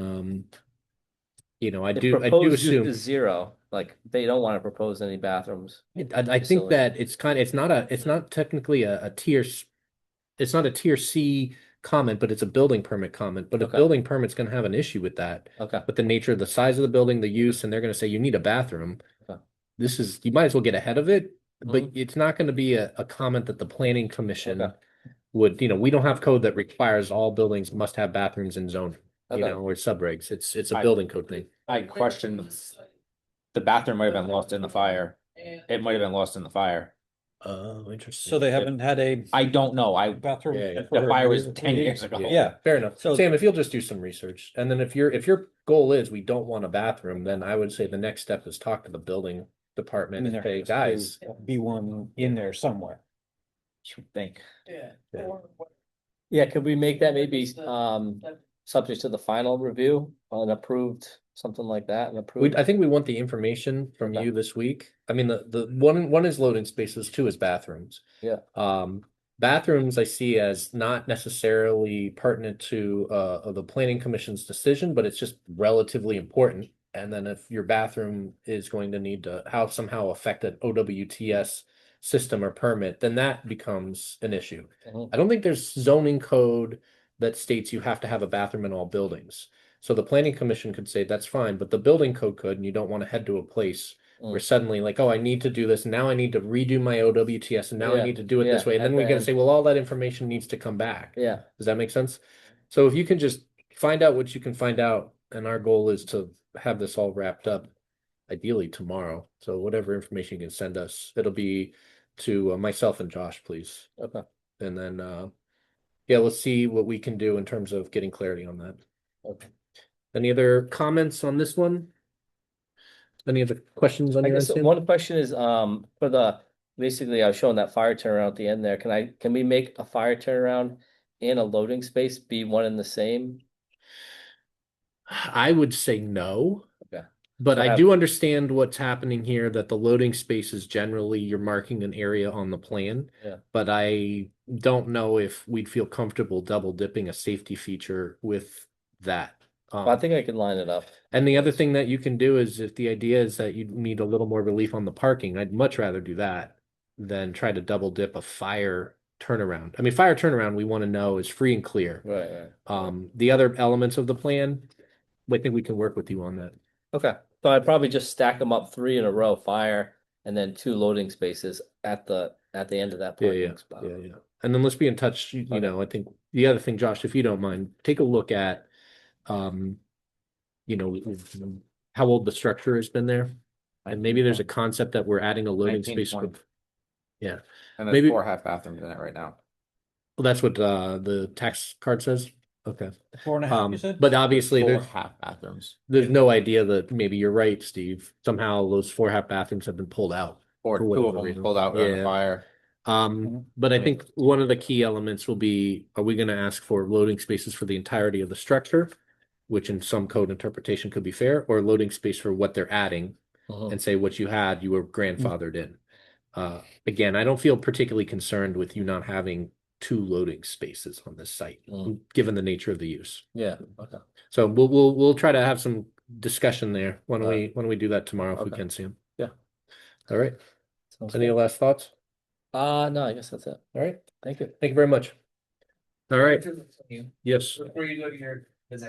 I If do proposed use assume. is zero, like they don't want to propose any bathrooms. I think that it's not technically a tier, it's not a tier C comment, but it's a building permit comment. But a Okay. building permit's gonna have an issue with that. Okay. But the nature of the size of the building, the use, and they're gonna say you need a bathroom. Okay. You might as well get ahead of it, but Mhm. it's not gonna be a comment that the planning commission Okay. would, we don't have code that requires all buildings must have bathrooms in zoning, Okay. or subregs. It's a I- building code thing. I question the bathroom might have been lost in the fire. It might have been lost in the fire. Oh, interesting. So they haven't had a I don't know. bathroom. Yeah, The fire was 10 years ago. Yeah. Fair enough. So- Sam, if you'll just do some research, and then if your goal is we don't want a bathroom, then I would say the next step is talk to the building I department mean, and there say, has guys, to be one in there somewhere. You think. Yeah. Yeah. Yeah, could we make that maybe subject to the final review, unapproved, something like that, and approved? I think we want the information from Okay. you this week. I mean, the one is loading spaces, two is bathrooms. Yeah. Bathrooms I see as not necessarily pertinent to the planning commission's decision, but it's just relatively important. And then if your bathroom is going to need to somehow affect an OWTS system or permit, then that becomes an issue. Mhm. I don't think there's zoning code that states you have to have a bathroom in all buildings. So the planning commission could say that's fine, but the building code could, and you don't want to head to a place where suddenly like, oh, I need to do this, and now I need to redo my OWTS, and now I Yeah, need to do it this yeah, way. And at then we're the gonna end. say, well, all that information needs to come back. Yeah, Does that make sense? So if you can just find out what you can find out, and our goal is to have this all wrapped up ideally tomorrow. So whatever information you can send us, it'll be to myself and Josh, please. okay, And then, yeah, let's see what we can do in terms of getting clarity on that. okay. Any other comments on this one? Any other questions on I your end, guess Sam? one question is, basically I was showing that fire turnaround at the end there. Can we make a fire turnaround and a loading space be one and the same? I would say no. Okay. But So I have- do understand what's happening here, that the loading space is generally you're marking an area on the plan. Yeah. But I don't know if we'd feel comfortable double dipping a safety feature with that. I think I can line it up. And the other thing that you can do is if the idea is that you need a little more relief on the parking, I'd much rather do that than try to double dip a fire turnaround. I mean, fire turnaround, we want to know is free and clear. Right. The other elements of the plan, I think we can work with you on that. Okay, so I'd probably just stack them up 3 in a row, fire, and then 2 loading spaces at the end of that parking spot. Yeah. And then let's be in touch. You know, I think the other thing, Josh, if you don't mind, take a look at, how old the structure has been there. And maybe there's a concept that we're adding a loading space. 1920. Yeah. And there's Maybe- 4 half bathrooms in it right now. Well, that's what the tax card says. Okay. 4.5, you said? But obviously 4 there's half bathrooms. no idea that maybe you're right, Steve. Somehow those 4 half bathrooms have been pulled out. Or for 2 whatever of them reason. pulled out during the Yeah. fire. But I think one of the key elements will be, are we gonna ask for loading spaces for the entirety of the structure? Which in some code interpretation could be fair, or loading space for what they're adding and say what you had, you were grandfathered in. Again, I don't feel particularly concerned with you not having 2 loading spaces on this site, given the nature of the use. Yeah, okay. So we'll try to have some discussion there when Alright. we do that tomorrow if we Okay. can see them. Yeah. All right. Sounds Any good. last thoughts? No, I guess that's it. All right. Thank you. Thank you very much. All right. Yes. Before you go to your, was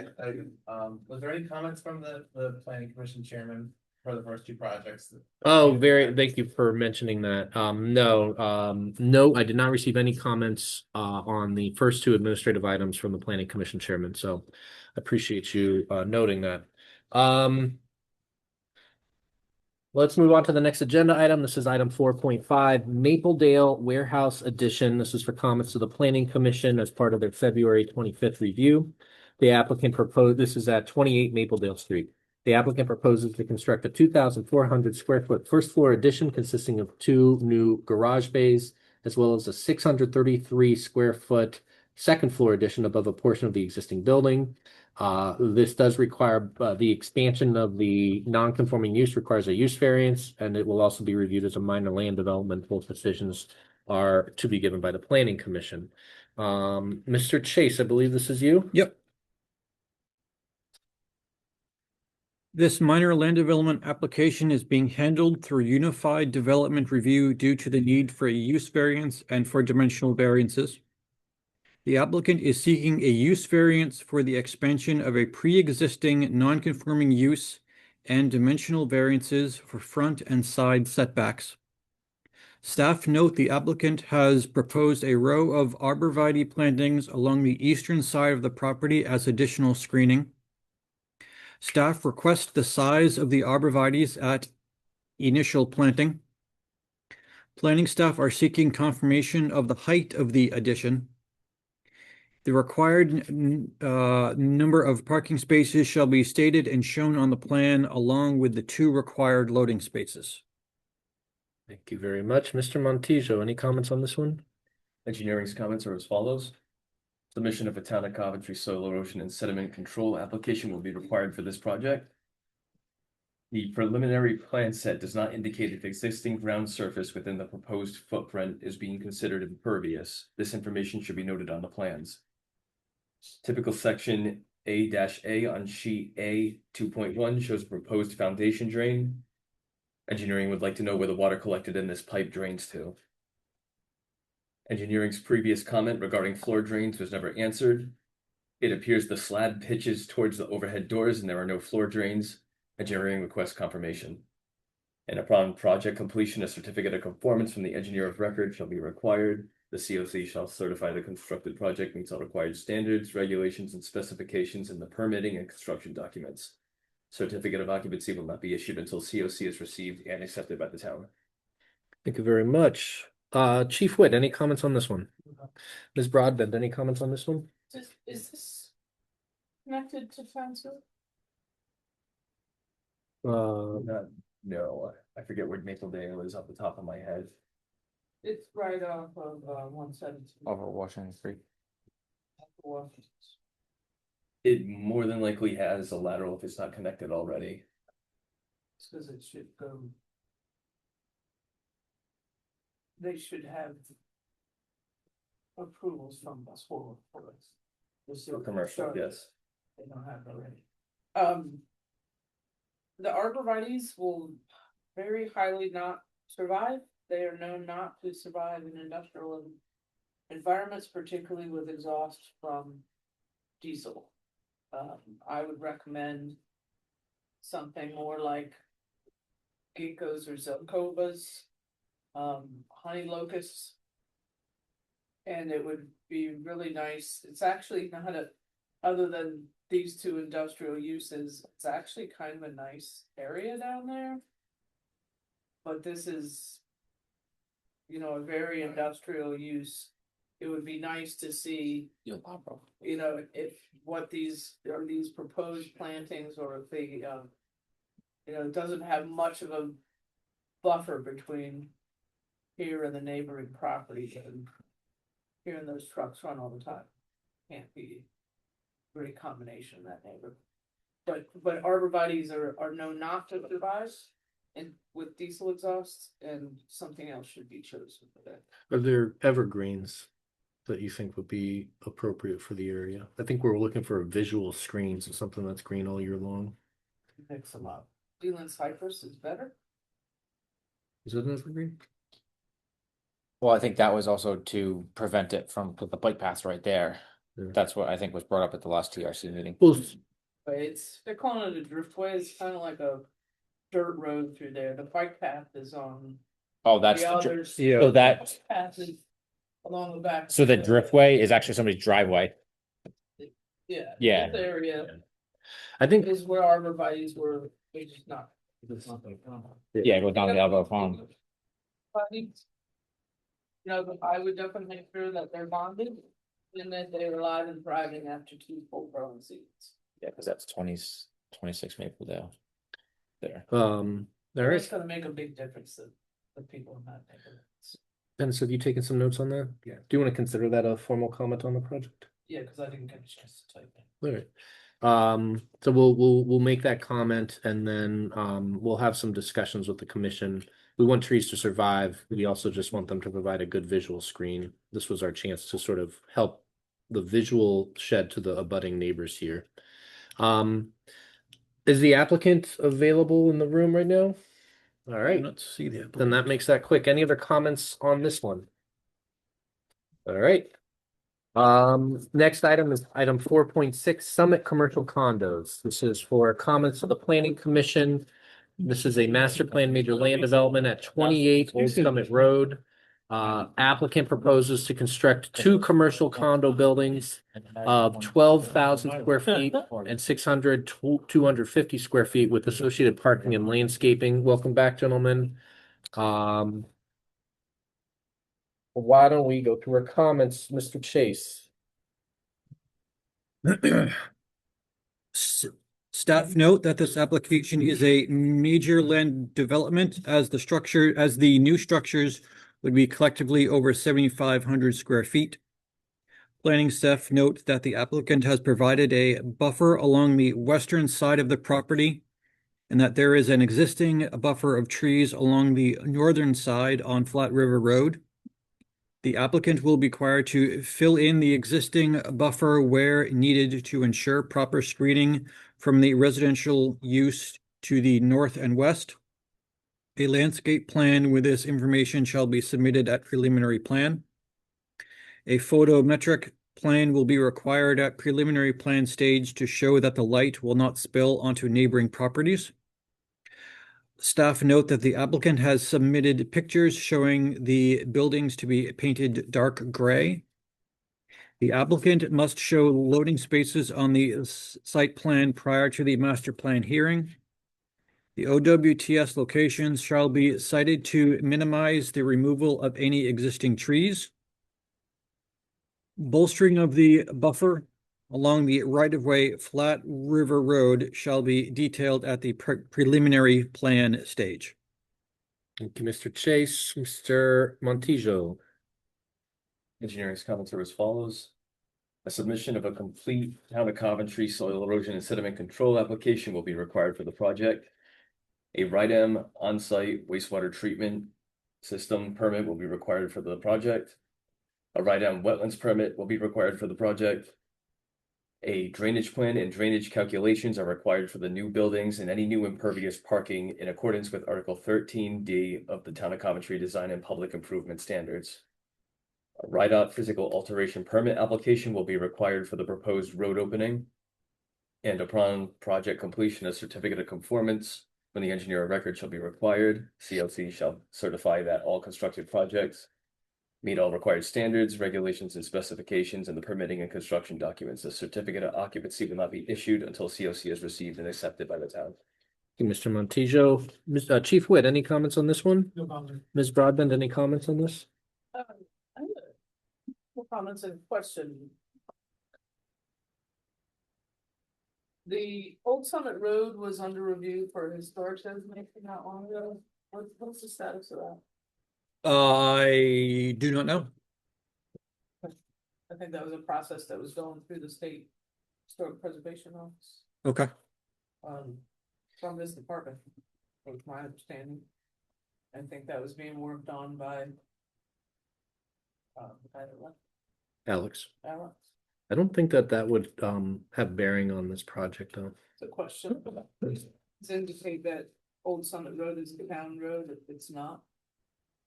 there any comments from the planning commission chairman for the first 2 projects? Oh, thank you for mentioning that. No, I did not receive any comments on the first 2 administrative items from the planning commission chairman, so I appreciate you noting that. Let's move on to the next agenda item. This is item 4.5, Mapledale Warehouse Addition. This is for comments to the planning commission as part of their February 25th review. The applicant proposed, this is at 28 Mapledale Street. The applicant proposes to construct a 2,400 square foot first floor addition consisting of 2 new garage bays, as well as a 633 square foot second floor addition above a portion of the existing building. This does require the expansion of the non-conforming use requires a use variance, and it will also be reviewed as a minor land development. Both decisions are to be given by the planning commission. Mr. Chase, I believe this is you. Yep. This minor land development application is being handled through unified development review due to the need for a use variance and for dimensional variances. The applicant is seeking a use variance for the expansion of a pre-existing non-conforming use and dimensional variances for front and side setbacks. Staff note the applicant has proposed a row of arborvitae plantings along the eastern side of the property as additional screening. Staff requests the size of the arborvitaes at initial planting. Planning staff are seeking confirmation of the height of the addition. The required number of parking spaces shall be stated and shown on the plan along with the 2 required loading spaces. Thank you very much. Mr. Montijo, any comments on this one? Engineering's comments are as follows. Submission of a town of Coventry soil erosion and sediment control application will be required for this project. The preliminary plan set does not indicate if existing ground surface within the proposed footprint is being considered impervious. This information should be noted on the plans. Typical section A-A on sheet A 2.1 shows a proposed foundation drain. Engineering would like to know where the water collected in this pipe drains to. Engineering's previous comment regarding floor drains was never answered. It appears the slab pitches towards the overhead doors and there are no floor drains. Engineering requests confirmation. And upon project completion, a certificate of conformance from the engineer of record shall be required. The COC shall certify the constructed project meets all required standards, regulations, and specifications in the permitting and construction documents. Certificate of occupancy will not be issued until COC is received and accepted by the town. Thank you very much. Chief Witt, any comments on this one? Ms. Broadbent, any comments on this one? Is this connected to Fencer? No, I forget where Mapledale is off the top of my head. It's right off of 117. Over Washington Street. It more than likely has a lateral if it's not connected already. It's because it should go. They should have approvals from us for us. For commercial, yes. They don't have it already. The arborvitaes will very highly not survive. They are known not to survive in industrial environments, particularly with exhaust from diesel. I would recommend something more like ginkgos or zelkovas, honey locusts. And it would be really nice. It's actually not other than these 2 industrial uses, it's actually kind of a nice area down there. But this is, a very industrial use. It would be nice to see, if what these are these proposed plantings or if they, it doesn't have much of a buffer between here in the neighboring properties and hearing those trucks run all the time. Can't be a great combination in that neighborhood. But arborvitaes are known not to survive and with diesel exhausts, and something else should be chosen for that. Are there evergreens that you think would be appropriate for the area? I think we're looking for a visual screen, so something that's green all year long. Mix them up. Leland cypress is better. Is it an evergreen? Well, I think that was also to prevent it from the bike paths right there. Yeah. That's what I think was brought up at the last TRC meeting. Well, But they're calling it a driftway. It's kind of like a dirt road through there. The bike path is on Oh, that's the the others. Yeah. so that Path is along the back. so the driftway is actually somebody's driveway. Yeah. Yeah. This area I think is where arborvitaes were, they just not. Yeah, it goes down to the Alvo Farm. But it's, but I would definitely make sure that they're bonded and that they're alive and thriving after 2 full grown seasons. Yeah, because that's 26 Mapledale. There. all right. It's gonna make a big difference to the people in that neighborhood. Dennis, have you taken some notes on that? Yeah. Do you want to consider that a formal comment on the project? Yeah, because I didn't get a chance to type it. All right. So we'll make that comment, and then we'll have some discussions with the commission. We want trees to survive. We also just want them to provide a good visual screen. This was our chance to sort of help the visual shed to the abutting neighbors here. Is the applicant available in the room right now? All right. Let's see the Then that makes that quick. Any other comments on this one? All right. Next item is item 4.6, Summit Commercial Condos. This is for comments of the Planning Commission. This is a master plan major land development at 28 Old Summit Road. Applicant proposes to construct 2 commercial condo buildings of 12,000 square feet and 250 square feet with associated parking and landscaping. Welcome back, gentlemen. Why don't we go through our comments, Mr. Chase? Staff note that this application is a major land development as the new structures would be collectively over 7,500 square feet. Planning staff note that the applicant has provided a buffer along the western side of the property and that there is an existing buffer of trees along the northern side on Flat River Road. The applicant will be required to fill in the existing buffer where needed to ensure proper screening from the residential use to the north and west. A landscape plan with this information shall be submitted at preliminary plan. A photometric plan will be required at preliminary plan stage to show that the light will not spill onto neighboring properties. Staff note that the applicant has submitted pictures showing the buildings to be painted dark gray. The applicant must show loading spaces on the site plan prior to the master plan hearing. The OWTS locations shall be cited to minimize the removal of any existing trees. Bolstering of the buffer along the right-of-way Flat River Road shall be detailed at the preliminary plan stage. Thank you, Mr. Chase. Mr. Montijo. Engineering's comments are as follows. A submission of a complete Town of Coventry soil erosion and sediment control application will be required for the project. A RIDEM on-site wastewater treatment system permit will be required for the project. A RIDEM wetlands permit will be required for the project. A drainage plan and drainage calculations are required for the new buildings and any new impervious parking in accordance with Article 13D of the Town of Coventry Design and Public Improvement Standards. A RIDOT physical alteration permit application will be required for the proposed road opening. And upon project completion, a certificate of conformance when the engineer of record shall be required. CLC shall certify that all constructed projects meet all required standards, regulations, and specifications in the permitting and construction documents. A certificate of occupancy will not be issued until COC is received and accepted by the town. Thank you, Mr. Montijo. Chief Witt, any comments on this one? No comment. Ms. Broadbent, any comments on this? I have no comments and question. The Old Summit Road was under review for historic designation not long ago. What's the status of that? I do not know. I think that was a process that was going through the state historic preservation office, Okay. from this department, was my understanding. I think that was being worked on by the guy that left, Alex. Alex. I don't think that that would have bearing on this project though. The question, does indicate that Old Summit Road is a town road, if it's not.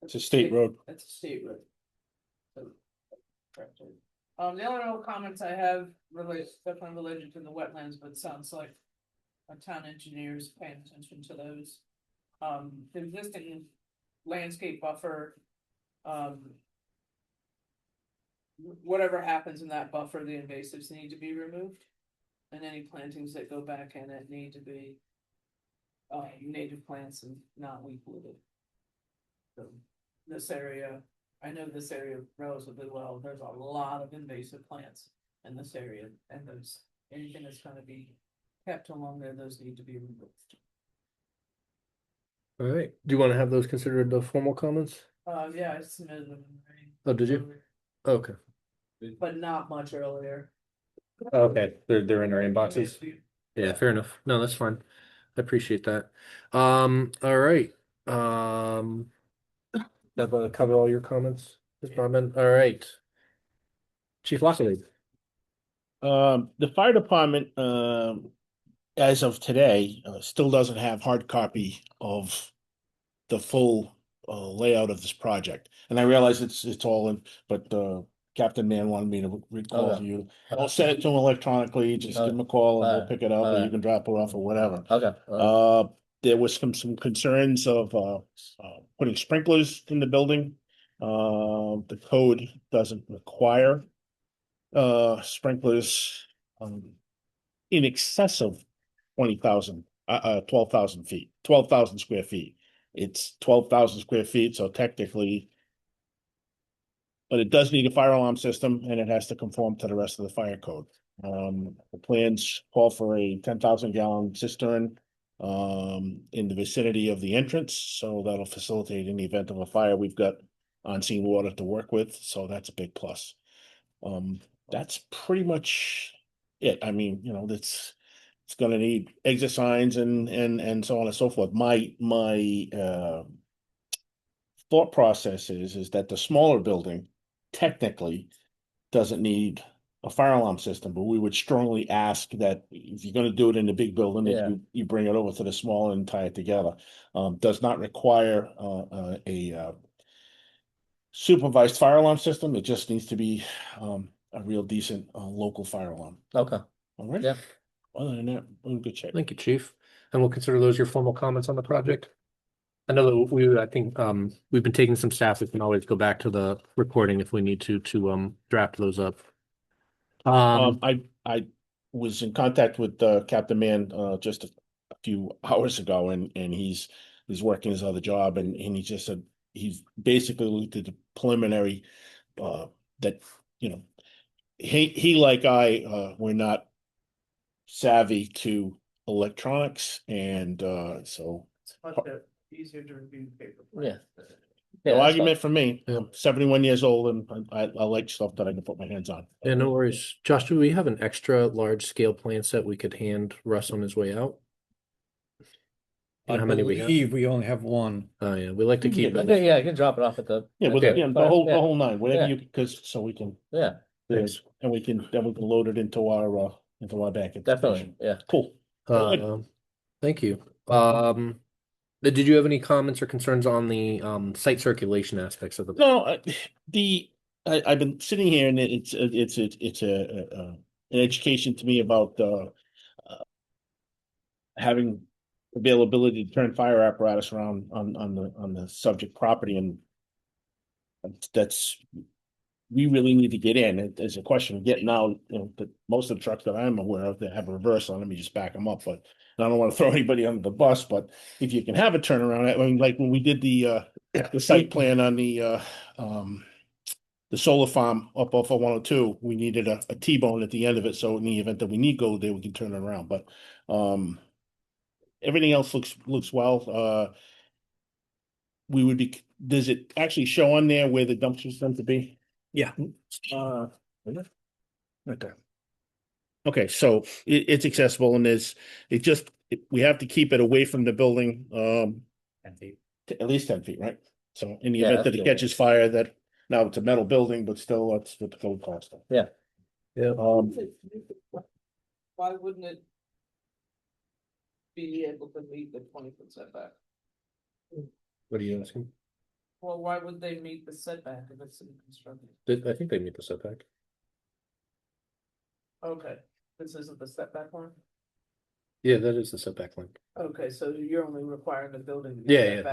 It's a state road. It's a state road. So, correct. The only other comments I have definitely related to the wetlands, but it sounds like our town engineers paying attention to those. The existing landscape buffer, whatever happens in that buffer, the invasives need to be removed. And any plantings that go back in it need to be native plants and not weed wooded. So this area, I know this area relatively well. There's a lot of invasive plants in this area, and those anything that's going to be kept along there, those need to be removed. All right. Do you want to have those considered the formal comments? Yeah, I submitted them. Oh, did you? Okay. But not much earlier. Okay. They're in our inboxes. Yeah, fair enough. No, that's fine. I appreciate that. All right. That cover all your comments, Ms. Brodman? All right. Chief Lockley. The fire department, as of today, still doesn't have hard copy of the full layout of this project. And I realize it's all in, but Captain Man wanted me to recall to you. I'll send it to him electronically, just give him a call and we'll pick it up, or you can drop it off or whatever. Okay. There was some concerns of putting sprinklers in the building. The code doesn't require sprinklers in excess of 20,000, 12,000 feet, 12,000 square feet. It's 12,000 square feet, so technically, but it does need a fire alarm system and it has to conform to the rest of the fire code. The plans call for a 10,000 gallon cistern in the vicinity of the entrance, so that'll facilitate in the event of a fire. We've got on-scene water to work with, so that's a big plus. That's pretty much it. I mean, you know, it's gonna need exit signs and so on and so forth. My thought process is that the smaller building technically doesn't need a fire alarm system, but we would strongly ask that if you're gonna do it in the big building, that you bring it over to the small and tie it together. Does not require a supervised fire alarm system. It just needs to be a real decent local fire alarm. Okay. All right. Yeah. Other than that, we're in good shape. Thank you, Chief. And we'll consider those your formal comments on the project. I know that I think we've been taking some staff. We can always go back to the recording if we need to draft those up. I was in contact with Captain Man just a few hours ago, and he's working his other job, and he just said he's basically looked at the preliminary that, you know, he like we're not savvy to electronics, and so It's much easier to review paper. Yeah. no argument for me. I'm 71 years old, and I like stuff that I can put my hands on. Yeah, no worries. Josh, do we have an extra large scale plan set we could hand Russ on his way out? You know I how many we have? believe we only have one. Oh yeah, we like to keep Yeah, it. Yeah, you can drop it off at the. Yeah, at with the- the whole yeah. nine, whatever Yeah. you, because so we can. Yeah, Yes, and we can load it into our bank. definitely, yeah. Cool. Thank you. Did you have any comments or concerns on the site circulation aspects of the? No, I've been sitting here, and it's an education to me about having availability to turn fire apparatus around on the subject property, and that's we really need to get in. There's a question of getting out. You know, that most of the trucks that I'm aware of, they have a reverse on. Let me just back them up, but I don't want to throw anybody under the bus. But if you can have a turnaround, I mean, like when we did the site plan on the solar farm up off of 102, we needed a T-bone at the end of it, so in the event that we need go there, we can turn it around. But everything else looks well. We would be does it actually show on there where the dumpster's going to be? Yeah. Right there. Okay, so it's accessible and we have to keep it away from the building, 10 feet. at least 10 feet, right? So in the Yeah, event that that's it good. catches fire, that now it's a metal building, but still that's what the code calls for. Yeah. Yeah. Why wouldn't it be able to meet the 20-foot setback? What are you asking? Well, why would they meet the setback if it's in construction? I think they meet the setback. Okay, this isn't the setback one? Yeah, that is the setback line. Okay, so you're only requiring the building. to be Yeah, set yeah, back,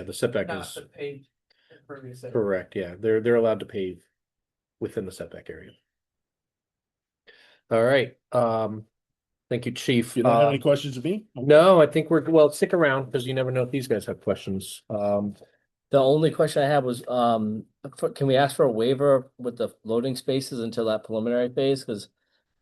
the setback Not is the paved impervious area. correct. Yeah, they're allowed to pave within the setback area. All right. Thank you, Chief. You don't have any questions of me? No, I think well, stick around because you never know if these guys have questions. The only question I had was, can we ask for a waiver with the loading spaces until that preliminary phase? Because,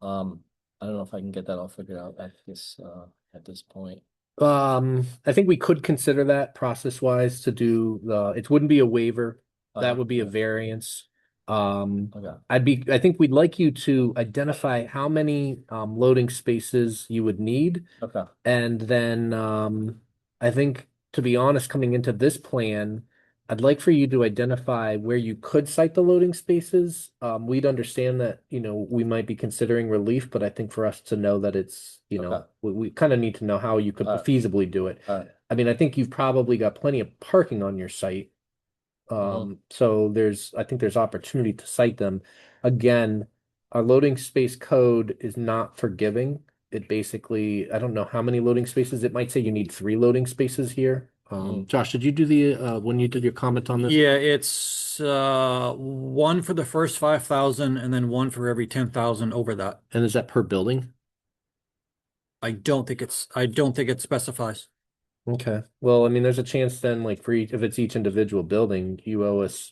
I don't know if I can get that all figured out at this point. I think we could consider that process-wise to do it wouldn't be a waiver. That would be a variance. Okay. I think we'd like you to identify how many loading spaces you would need. Okay. And then I think, to be honest, coming into this plan, I'd like for you to identify where you could cite the loading spaces. We'd understand that, we might be considering relief, but I think for us to know that it's, Okay. we kind of need to know how you could All right. feasibly do it. All right. I mean, I think you've probably got plenty of parking on your site. So I think there's opportunity to cite them. Again, our loading space code is not forgiving. It basically, I don't know how many loading spaces. It might say you need 3 loading spaces here. Josh, did you do when you did your comment on this? Yeah, it's one for the first 5,000 and then one for every 10,000 over that. And is that per building? I don't think it specifies. Okay. Well, I mean, there's a chance then, like if it's each individual building, you owe us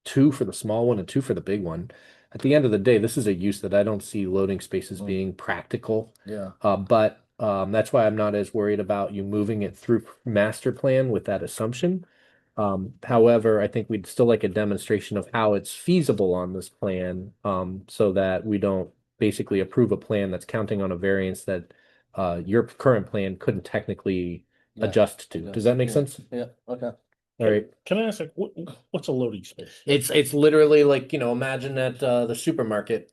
2 for the small one and 2 for the big one. At the end of the day, this is a use that I don't see loading spaces being practical. Yeah. But that's why I'm not as worried about you moving it through master plan with that assumption. However, I think we'd still like a demonstration of how it's feasible on this plan, so that we don't basically approve a plan that's counting on a variance that your current plan couldn't technically adjust to. Does that make sense? Yeah. Okay. All right. Can I ask, what's a loading space? It's literally like, imagine at the supermarket,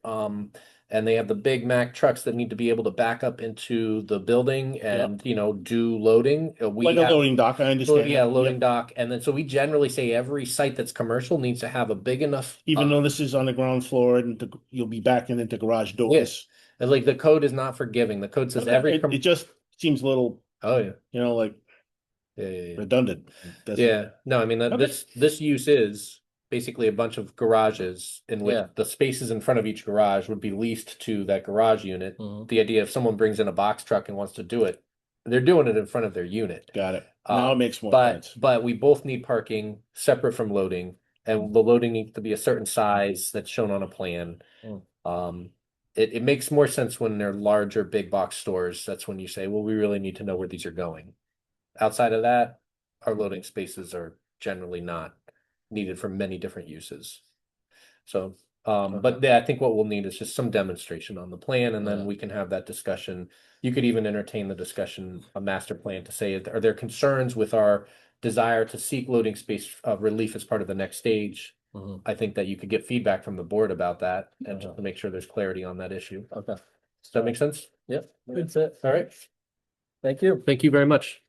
and they have the Big Mac trucks that need to be able to back up into the building and, do loading. Like a loading dock, I understand. Yeah, that. loading Yep. dock. And then so we generally say every site that's commercial needs to have a big enough. Even though this is on the ground floor and you'll be backing into garage doors. Yes. And like the code is not forgiving. The code says Okay, it just seems a little, Oh yeah. like Yeah. redundant. Yeah. No, I mean Okay. this use is basically a bunch of garages in which Yeah. the spaces in front of each garage would be leased to that garage unit. Mhm. The idea if someone brings in a box truck and wants to do it, they're doing it in front of their unit. Got it. Now it makes more But sense. we both need parking separate from loading, and the loading needs to be a certain size that's shown on a plan. It makes more sense when they're larger big box stores. That's when you say, well, we really need to know where these are going. Outside of that, our loading spaces are generally not needed for many different uses. So, but yeah, I think what we'll need is just some demonstration on the plan, and then we can have that discussion. You could even entertain the discussion, a master plan to say, are there concerns with our desire to seek loading space relief as part of the next stage? I think that you could get feedback from the board about that and just to make sure there's clarity on that issue. Okay. Does that make sense? Yep. That's it. All right. Thank you. Thank you very much.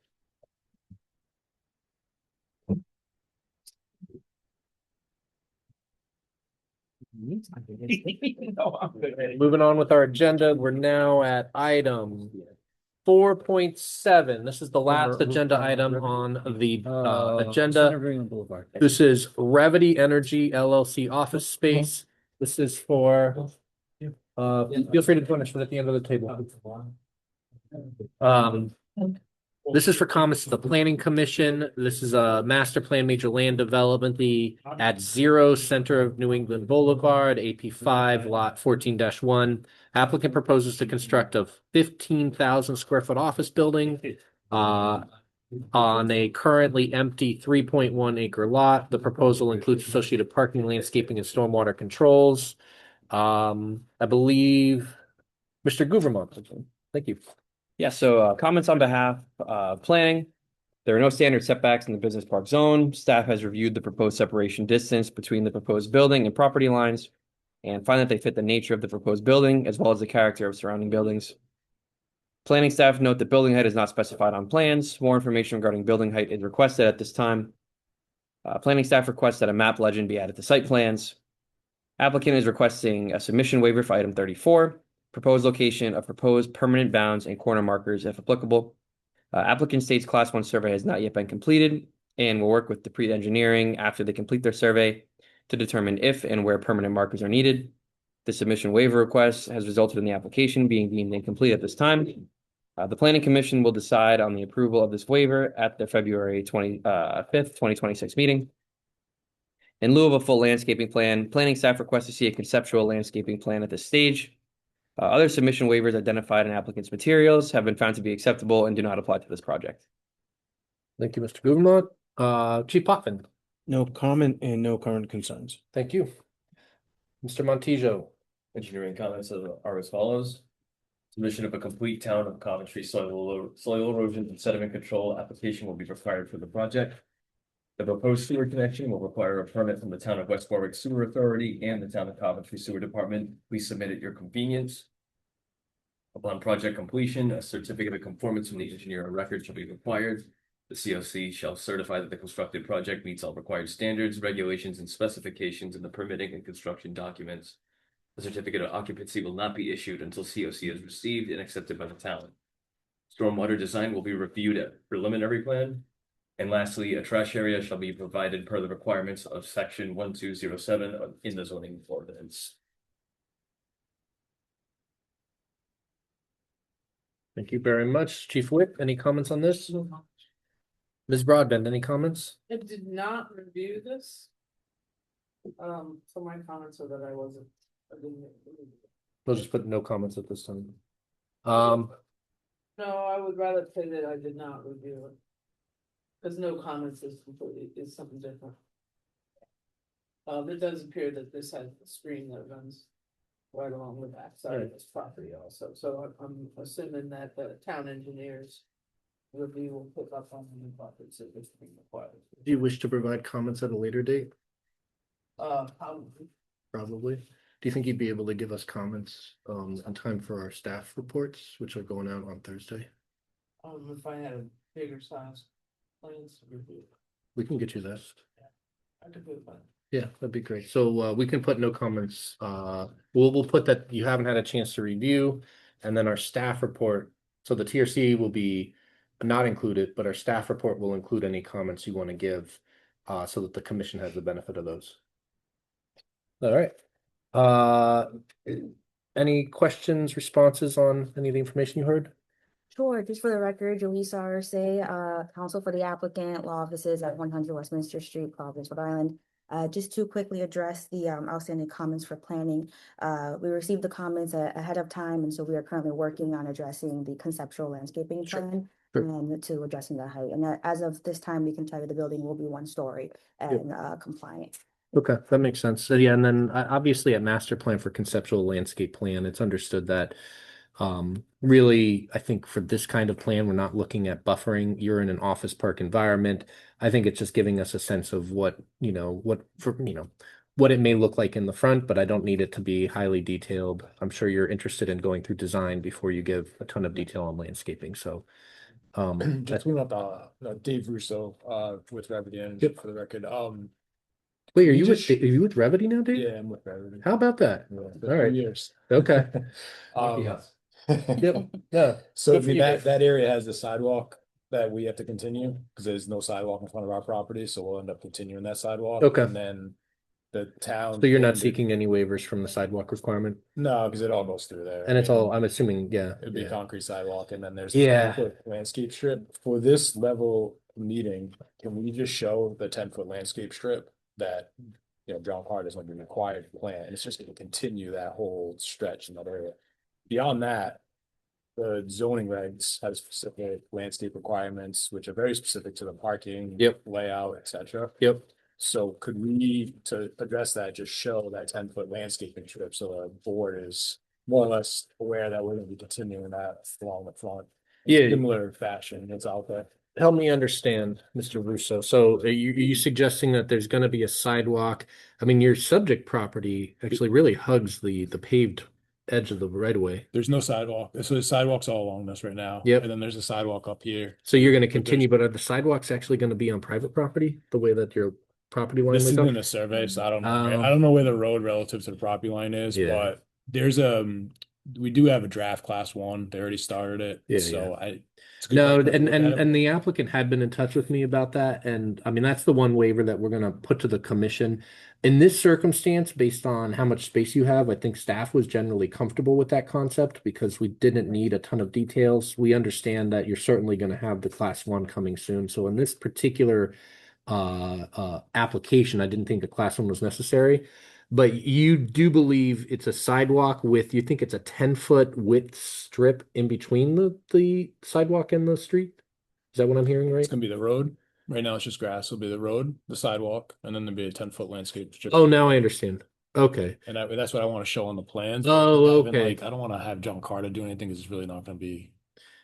Moving on with our agenda, we're now at item 4.7. This is the last agenda item on the agenda. This is Revity Energy LLC office space. This is for, feel free to join us at the end of the table. This is for comments to the planning commission. This is a master plan major land development, the at 0 center of New England Boulevard, AP5 lot 14-1. Applicant proposes to construct a 15,000 square foot office building. on a currently empty 3.1 acre lot. The proposal includes associated parking, landscaping, and stormwater controls. I believe Mr. Guvermont. Thank you. Yeah, so comments on behalf planning. There are no standard setbacks in the business park zone. Staff has reviewed the proposed separation distance between the proposed building and property lines and find that they fit the nature of the proposed building as well as the character of surrounding buildings. Planning staff note that building height is not specified on plans. More information regarding building height is requested at this time. Planning staff requests that a map legend be added to site plans. Applicant is requesting a submission waiver for item 34, proposed location of proposed permanent bounds and corner markers if applicable. Applicant states class 1 survey has not yet been completed and will work with the pre-engineering after they complete their survey to determine if and where permanent markers are needed. The submission waiver request has resulted in the application being deemed incomplete at this time. The Planning Commission will decide on the approval of this waiver at their February 25th, 2026 meeting. In lieu of a full landscaping plan, planning staff requests to see a conceptual landscaping plan at this stage. Other submission waivers identified in applicant's materials have been found to be acceptable and do not apply to this project. Thank you, Mr. Guvermont. Chief Potvin. No comment and no current concerns. Thank you. Mr. Montijo. Engineering comments are as follows. Submission of a complete town of Coventry soil erosion and sediment control application will be required for the project. The proposed sewer connection will require a permit from the town of West Warwick Sewer Authority and the town of Coventry Sewer Department. Please submit at your convenience. Upon project completion, a certificate of conformance from the engineer on record shall be required. The COC shall certify that the constructed project meets all required standards, regulations, and specifications in the permitting and construction documents. A certificate of occupancy will not be issued until COC is received and accepted by the town. Stormwater design will be reviewed at preliminary plan. And lastly, a trash area shall be provided per the requirements of section 1207 in the zoning ordinance. Thank you very much. Chief Whip, any comments on this? Ms. Broadbent, any comments? I did not review this. So my comments are that I didn't. We'll just put no comments at this time. No, I would rather say that I did not review it. Because no comments is something different. It does appear that this has a stream that runs right along the backside of this property also, so I'm assuming that the town engineers review will pick up on the buckets that is being required. Do you wish to provide comments at a later date? Probably. Probably. Do you think you'd be able to give us comments on time for our staff reports, which are going out on Thursday? If I had a bigger size plans to review. We can get you that. I could do it. Yeah, that'd be great. So we can put no comments. We'll put that you haven't had a chance to review, and then our staff report. So the TRC will be not included, but our staff report will include any comments you want to give, so that the commission has the benefit of those. All right. Any questions, responses on any of the information you heard? Sure, just for the record, Jaleesa Arce, counsel for the applicant, law offices at 100 Westminster Street, Providence, Rhode Island. Just to quickly address the outstanding comments for planning. We received the comments ahead of time, and so we are currently working on addressing the conceptual landscaping plan and to addressing the height. And as of this time, we can tell you the building will be 1 story and compliant. Okay, that makes sense. So yeah, and then obviously at master plan for conceptual landscape plan, it's understood that really, I think for this kind of plan, we're not looking at buffering. You're in an office park environment. I think it's just giving us a sense of what it may look like in the front, but I don't need it to be highly detailed. I'm sure you're interested in going through design before you give a ton of detail on landscaping. So Just bring up Dave Russo with Revit for the record. Wait, are you with Revity now, Dave? Yeah, I'm with Revit. How about that? Yeah, all right. Years. Okay. Yep. Yeah. So I mean, that area has the sidewalk that we have to continue because there's no sidewalk in front of our property, so we'll end up continuing that sidewalk. Okay. And then the town. So you're not seeking any waivers from the sidewalk requirement? No, because it all goes through there. And it's all, I'm assuming, yeah. It'd be a concrete sidewalk, and then there's Yeah. 10-foot landscape strip. For this level meeting, can we just show the 10-foot landscape strip that John Hart is going to be required to plan, and it's just going to continue that whole stretch in that area. Beyond that, the zoning regs have specific landscape requirements, which are very specific to the parking. Yep. Layout, et cetera. Yep. So could we, to address that, just show that 10-foot landscaping strip so the board is more or less aware that we're gonna be continuing that along the front? Yeah. Similar fashion, it's out there. Help me understand, Mr. Russo. So are you suggesting that there's going to be a sidewalk? I mean, your subject property actually really hugs the paved edge of the right of way. There's no sidewalk. So the sidewalks all along this right now. Yep. And then there's a sidewalk up here. So you're going to But continue, but are the sidewalks actually going to be on private property the way that your property line This was is up? in a survey, so I don't know. Oh. I don't know where the road relative to the property line is, Yeah. but there's we do have a draft class 1. They already started it. Yeah, So it's a good No, question to and look at it. the applicant had been in touch with me about that, and I mean that's the one waiver that we're gonna put to the commission. In this circumstance, based on how much space you have, I think staff was generally comfortable with that concept because we didn't need a ton of details. We understand that you're certainly gonna have the class 1 coming soon, so in this particular application, I didn't think a class 1 was necessary. But you do believe it's a sidewalk you think it's a 10-foot width strip in between the sidewalk and the street? Is that what I'm hearing right? It's gonna be the road. Right now it's just grass. It'll be the road, the sidewalk, and then there'll be a 10-foot landscape strip. Oh, now I understand. Okay. And that's what I want to show on the plans. Oh, Having, okay. Like, I don't want to have John Carter do anything because it's really not gonna be.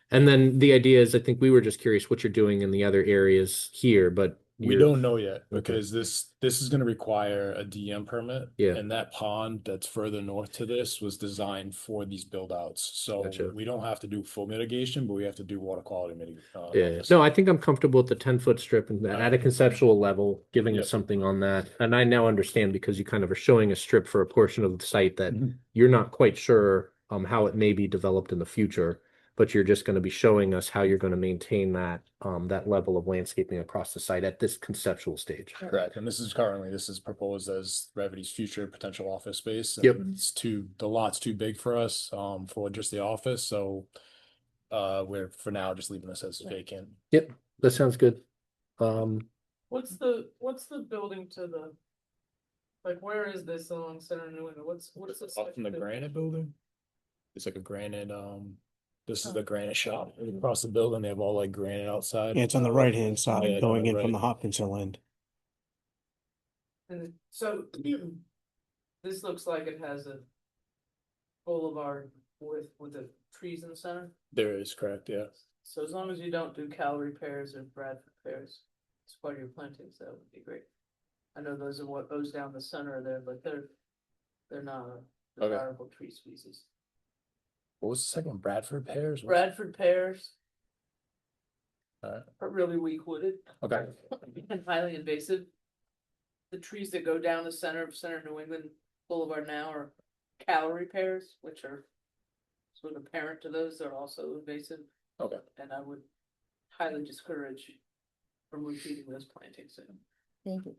And then the idea is, I think we were just curious what you're doing in the other areas here, but We don't know yet Okay. because this is gonna require a DM permit. Yeah. And that pond that's further north to this was designed for these build outs. So Gotcha. we don't have to do full mitigation, but we have to do water quality mitigation. Yeah, no, I think I'm comfortable with the 10-foot strip and at a conceptual level, giving us Yep. something on that. And I now understand because you kind of are showing a strip for a portion of the site that Mhm. you're not quite sure how it may be developed in the future, but you're just going to be showing us how you're going to maintain that that level of landscaping across the site at this conceptual stage. Correct. And this is proposed as Revity's future potential office space. Yep. And the lot's too big for us for just the office. So we're for now just leaving this as vacant. Yep, that sounds good. What's the building to the? Like, where is this along Center New England? What's the? Up from the granite building. It's like a granite, this is the granite shop. Across the building, they have all like granite outside. Yeah, it's on the right-hand side, Yeah, going in right. from the Hopkinson land. And so this looks like it has a boulevard with the trees in the center. There is, correct, yeah. So as long as you don't do Calorie pears or Bradford pears, it's part of your plantings, that would be great. I know those are what goes down the center there, but they're not a Okay. desirable tree species. What was the second one? Bradford pears? Bradford pears Alright. are really weak wooded Okay. and highly invasive. The trees that go down the center of Center New England Boulevard now are Calorie pears, which are sort of parent to those. They're also invasive. Okay. And I would highly discourage from repeating those plantings. Thank you.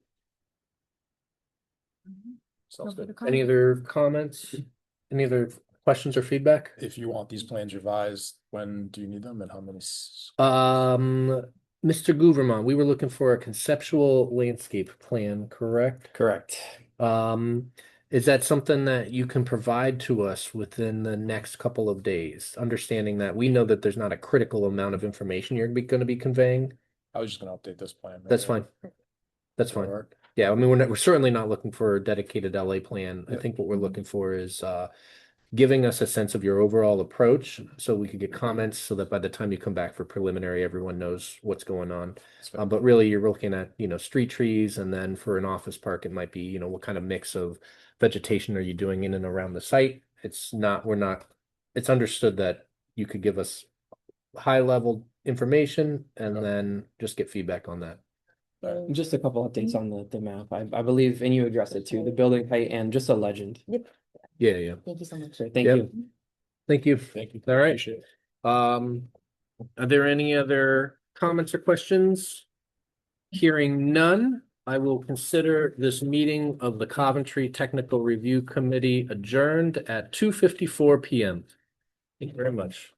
Sounds good. Any other comments? Any other questions or feedback? If you want these plans revised, when do you need them and how many? Mr. Guverman, we were looking for a conceptual landscape plan, correct? Correct. Is that something that you can provide to us within the next couple of days? Understanding that we know that there's not a critical amount of information you're going to be conveying. I was just gonna update this plan. That's fine. That's fine. Work. Yeah, I mean, we're certainly not looking for a dedicated LA plan. I Yep. think what we're looking for is giving us a sense of your overall approach so we could get comments so that by the time you come back for preliminary, everyone knows what's going on. But really, you're looking at, street trees, and then for an office park, it might be, what kind of mix of vegetation are you doing in and around the site? It's understood that you could give us high level information and then just get feedback on that. Just a couple updates on the map. I believe, and you addressed it too, the building height and just a legend. Yep. Yeah. Thank you so much. So thank Yep. you. Thank you. Thank you. All right. Appreciate it. Are there any other comments or questions? Hearing none, I will consider this meeting of the Coventry Technical Review Committee adjourned at 2:54 p.m. Thank you very much.